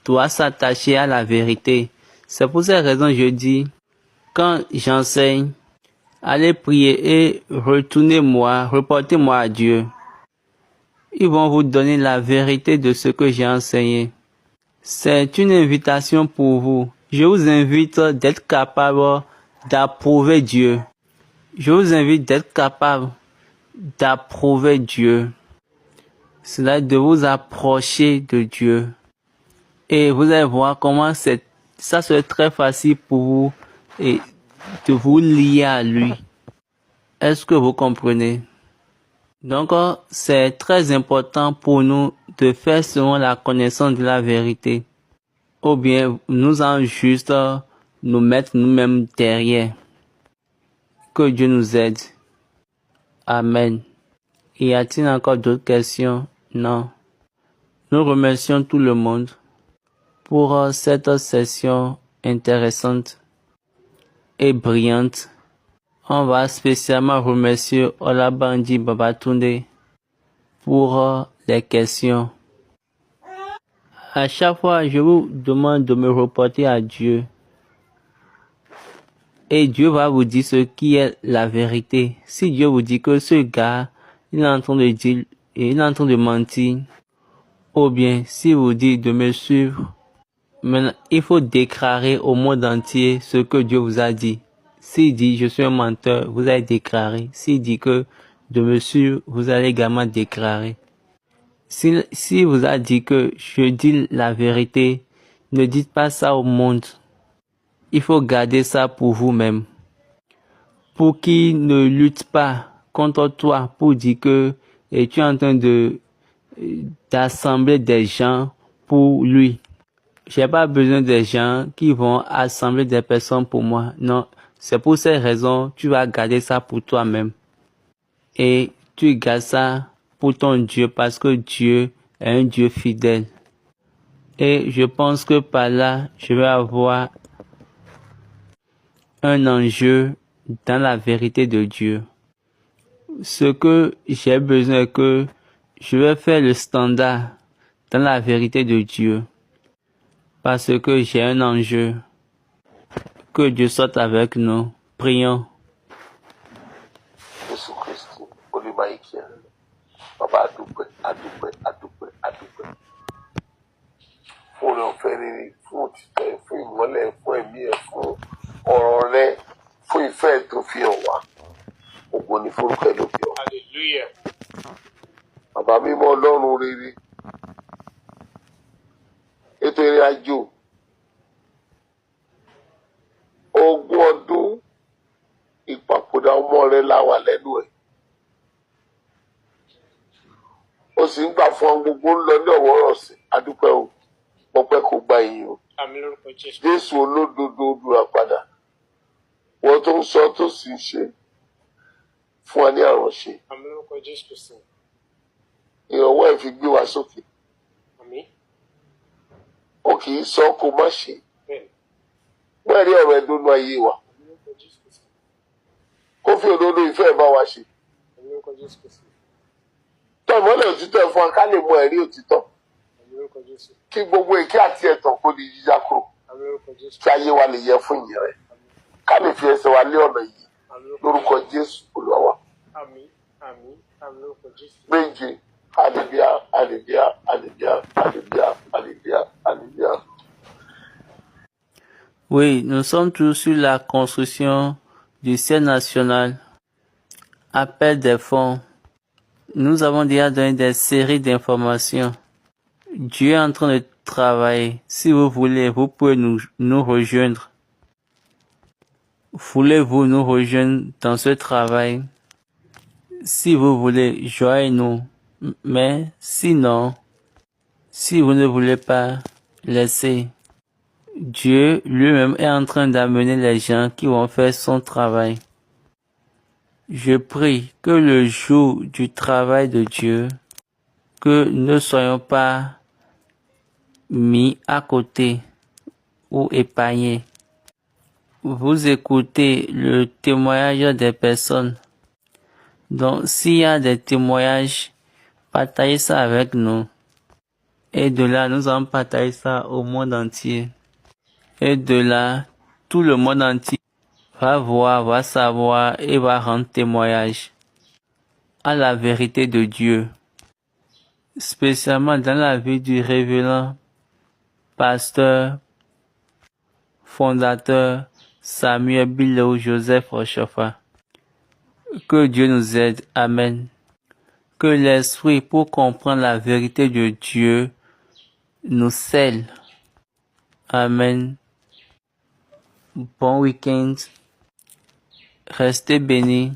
doit s'attacher à la vérité. C'est pour cette raison que je dis, quand j'enseigne, allez prier et reportez-moi à Dieu. Ils vont vous donner la vérité de ce que j'ai enseigné. C'est une invitation pour vous. Je vous invite d'être capable d'approuver Dieu. Je vous invite d'être capable d'approuver Dieu. Cela est de vous approcher de Dieu. Et vous allez voir comment ça serait très facile pour vous et de vous lier à lui. Est-ce que vous comprenez? Donc, c'est très important pour nous de faire selon la connaissance de la vérité. Ou bien, nous allons juste nous mettre nous-mêmes derrière. Que Dieu nous aide. Amen. Y a-t-il encore d'autres questions? Non. Nous remercions tout le monde pour cette session intéressante et brillante. On va spécialement remercier Olabandi Babatunde pour les questions. À chaque fois, je vous demande de me reporter à Dieu. Et Dieu va vous dire ce qui est la vérité. Si Dieu vous dit que ce gars, il est en train de dire, il est en train de mentir, ou bien si vous dit de me suivre, maintenant, il faut déclarer au monde entier ce que Dieu vous a dit. S'il dit je suis un menteur, vous allez déclarer. S'il dit que de me suivre, vous allez également déclarer. Si vous a dit que je dis la vérité, ne dites pas ça au monde. Il faut garder ça pour vous-même. Pour qu'il ne lutte pas contre toi pour dire que tu es en train d'assembler des gens pour lui. J'ai pas besoin des gens qui vont assembler des personnes pour moi. Non, c'est pour ces raisons, tu vas garder ça pour toi-même. Et tu gardes ça pour ton Dieu parce que Dieu est un Dieu fidèle. Et je pense que par là, je vais avoir un enjeu dans la vérité de Dieu. Ce que j'ai besoin est que je vais faire le standard dans la vérité de Dieu. Parce que j'ai un enjeu. Que Dieu soit avec nous. Prions. Jésus Christ, Olùmáìkíá, Bàbá adúpẹ́. Fún oore ọ̀fẹ́ rere, fún òtítọ́ ẹ̀, fún ìmọ́lẹ̀ ẹ̀, fún ẹ̀mí ẹ̀, fún ọ̀rọ̀ rẹ, fún ìfẹ́ ẹ̀ tó fi hàn wá. Ògo ni forúkọ ẹ̀ lókè ọ̀run. Hallelujah. Bàbá mímọ́ Ọlọ́run rere. Ètò ìrìn àjò 20 ọdún ìpapòdà ọmọ rẹ láwà lẹ́nu ẹ̀. Ó sì ń gbà fún ọ gbogbo ń lọ ní ọ̀wọ́rọ̀ sí. Adúpẹ́ o, ọpẹ́ kò gba ìyìn o. Jésù olódodo olùràpadà. Wọ́n tó ń sọ tó sì ń ṣe fún wa ní àránṣe. Ìrànwọ́ ẹ̀ fi gbé wa sókè. Ó kì í sọ kó má ṣe. Wọ́n rí ọ̀rọ̀ ẹ̀dùnnú ayé wa. Kó fi òdodo ìfẹ́ bá wa ṣe. Tọ́ ìmọ́lẹ̀ òtítọ́ ẹ̀ fún wa ká lè mọ ẹ̀rí òtítọ́. Kí gbogbo èké àti ẹ̀tàn kó di jíjá kúrò. Kí ayé wa lè yẹ fún ìyìn rẹ̀. Ká lè fi ẹsẹ̀ wa lé ọ̀nà yìí. Lórúkọ Jésù Olúwa wa. Méje. Alléluia, alléluia, alléluia, alléluia, alléluia, alléluia. Oui, nous sommes tous sur la construction du ciel national. Appel des fonds. Nous avons déjà donné des séries d'informations. Dieu est en train de travail. Si vous voulez, vous pouvez nous rejoindre. Voulez-vous nous rejoindre dans ce travail? Si vous voulez, joignez-nous. Mais sinon, si vous ne voulez pas, laissez. Dieu lui-même est en train d'amener les gens qui vont faire son travail. Je prie que le jour du travail de Dieu, que ne soyons pas mis à côté ou épargnés. Vous écoutez le témoignage des personnes. Donc, s'il y a des témoignages, partagez ça avec nous. Et de là, nous allons partager ça au monde entier. Et de là, tout le monde entier va voir, va savoir et va rendre témoignage à la vérité de Dieu. Spécialement dans la vie du révérend, pasteur, fondateur Samuel Bilou Joseph Rochefort. Que Dieu nous aide. Amen. Que l'esprit pour comprendre la vérité de Dieu nous scelle. Amen. Bon week-end. Restez bénis.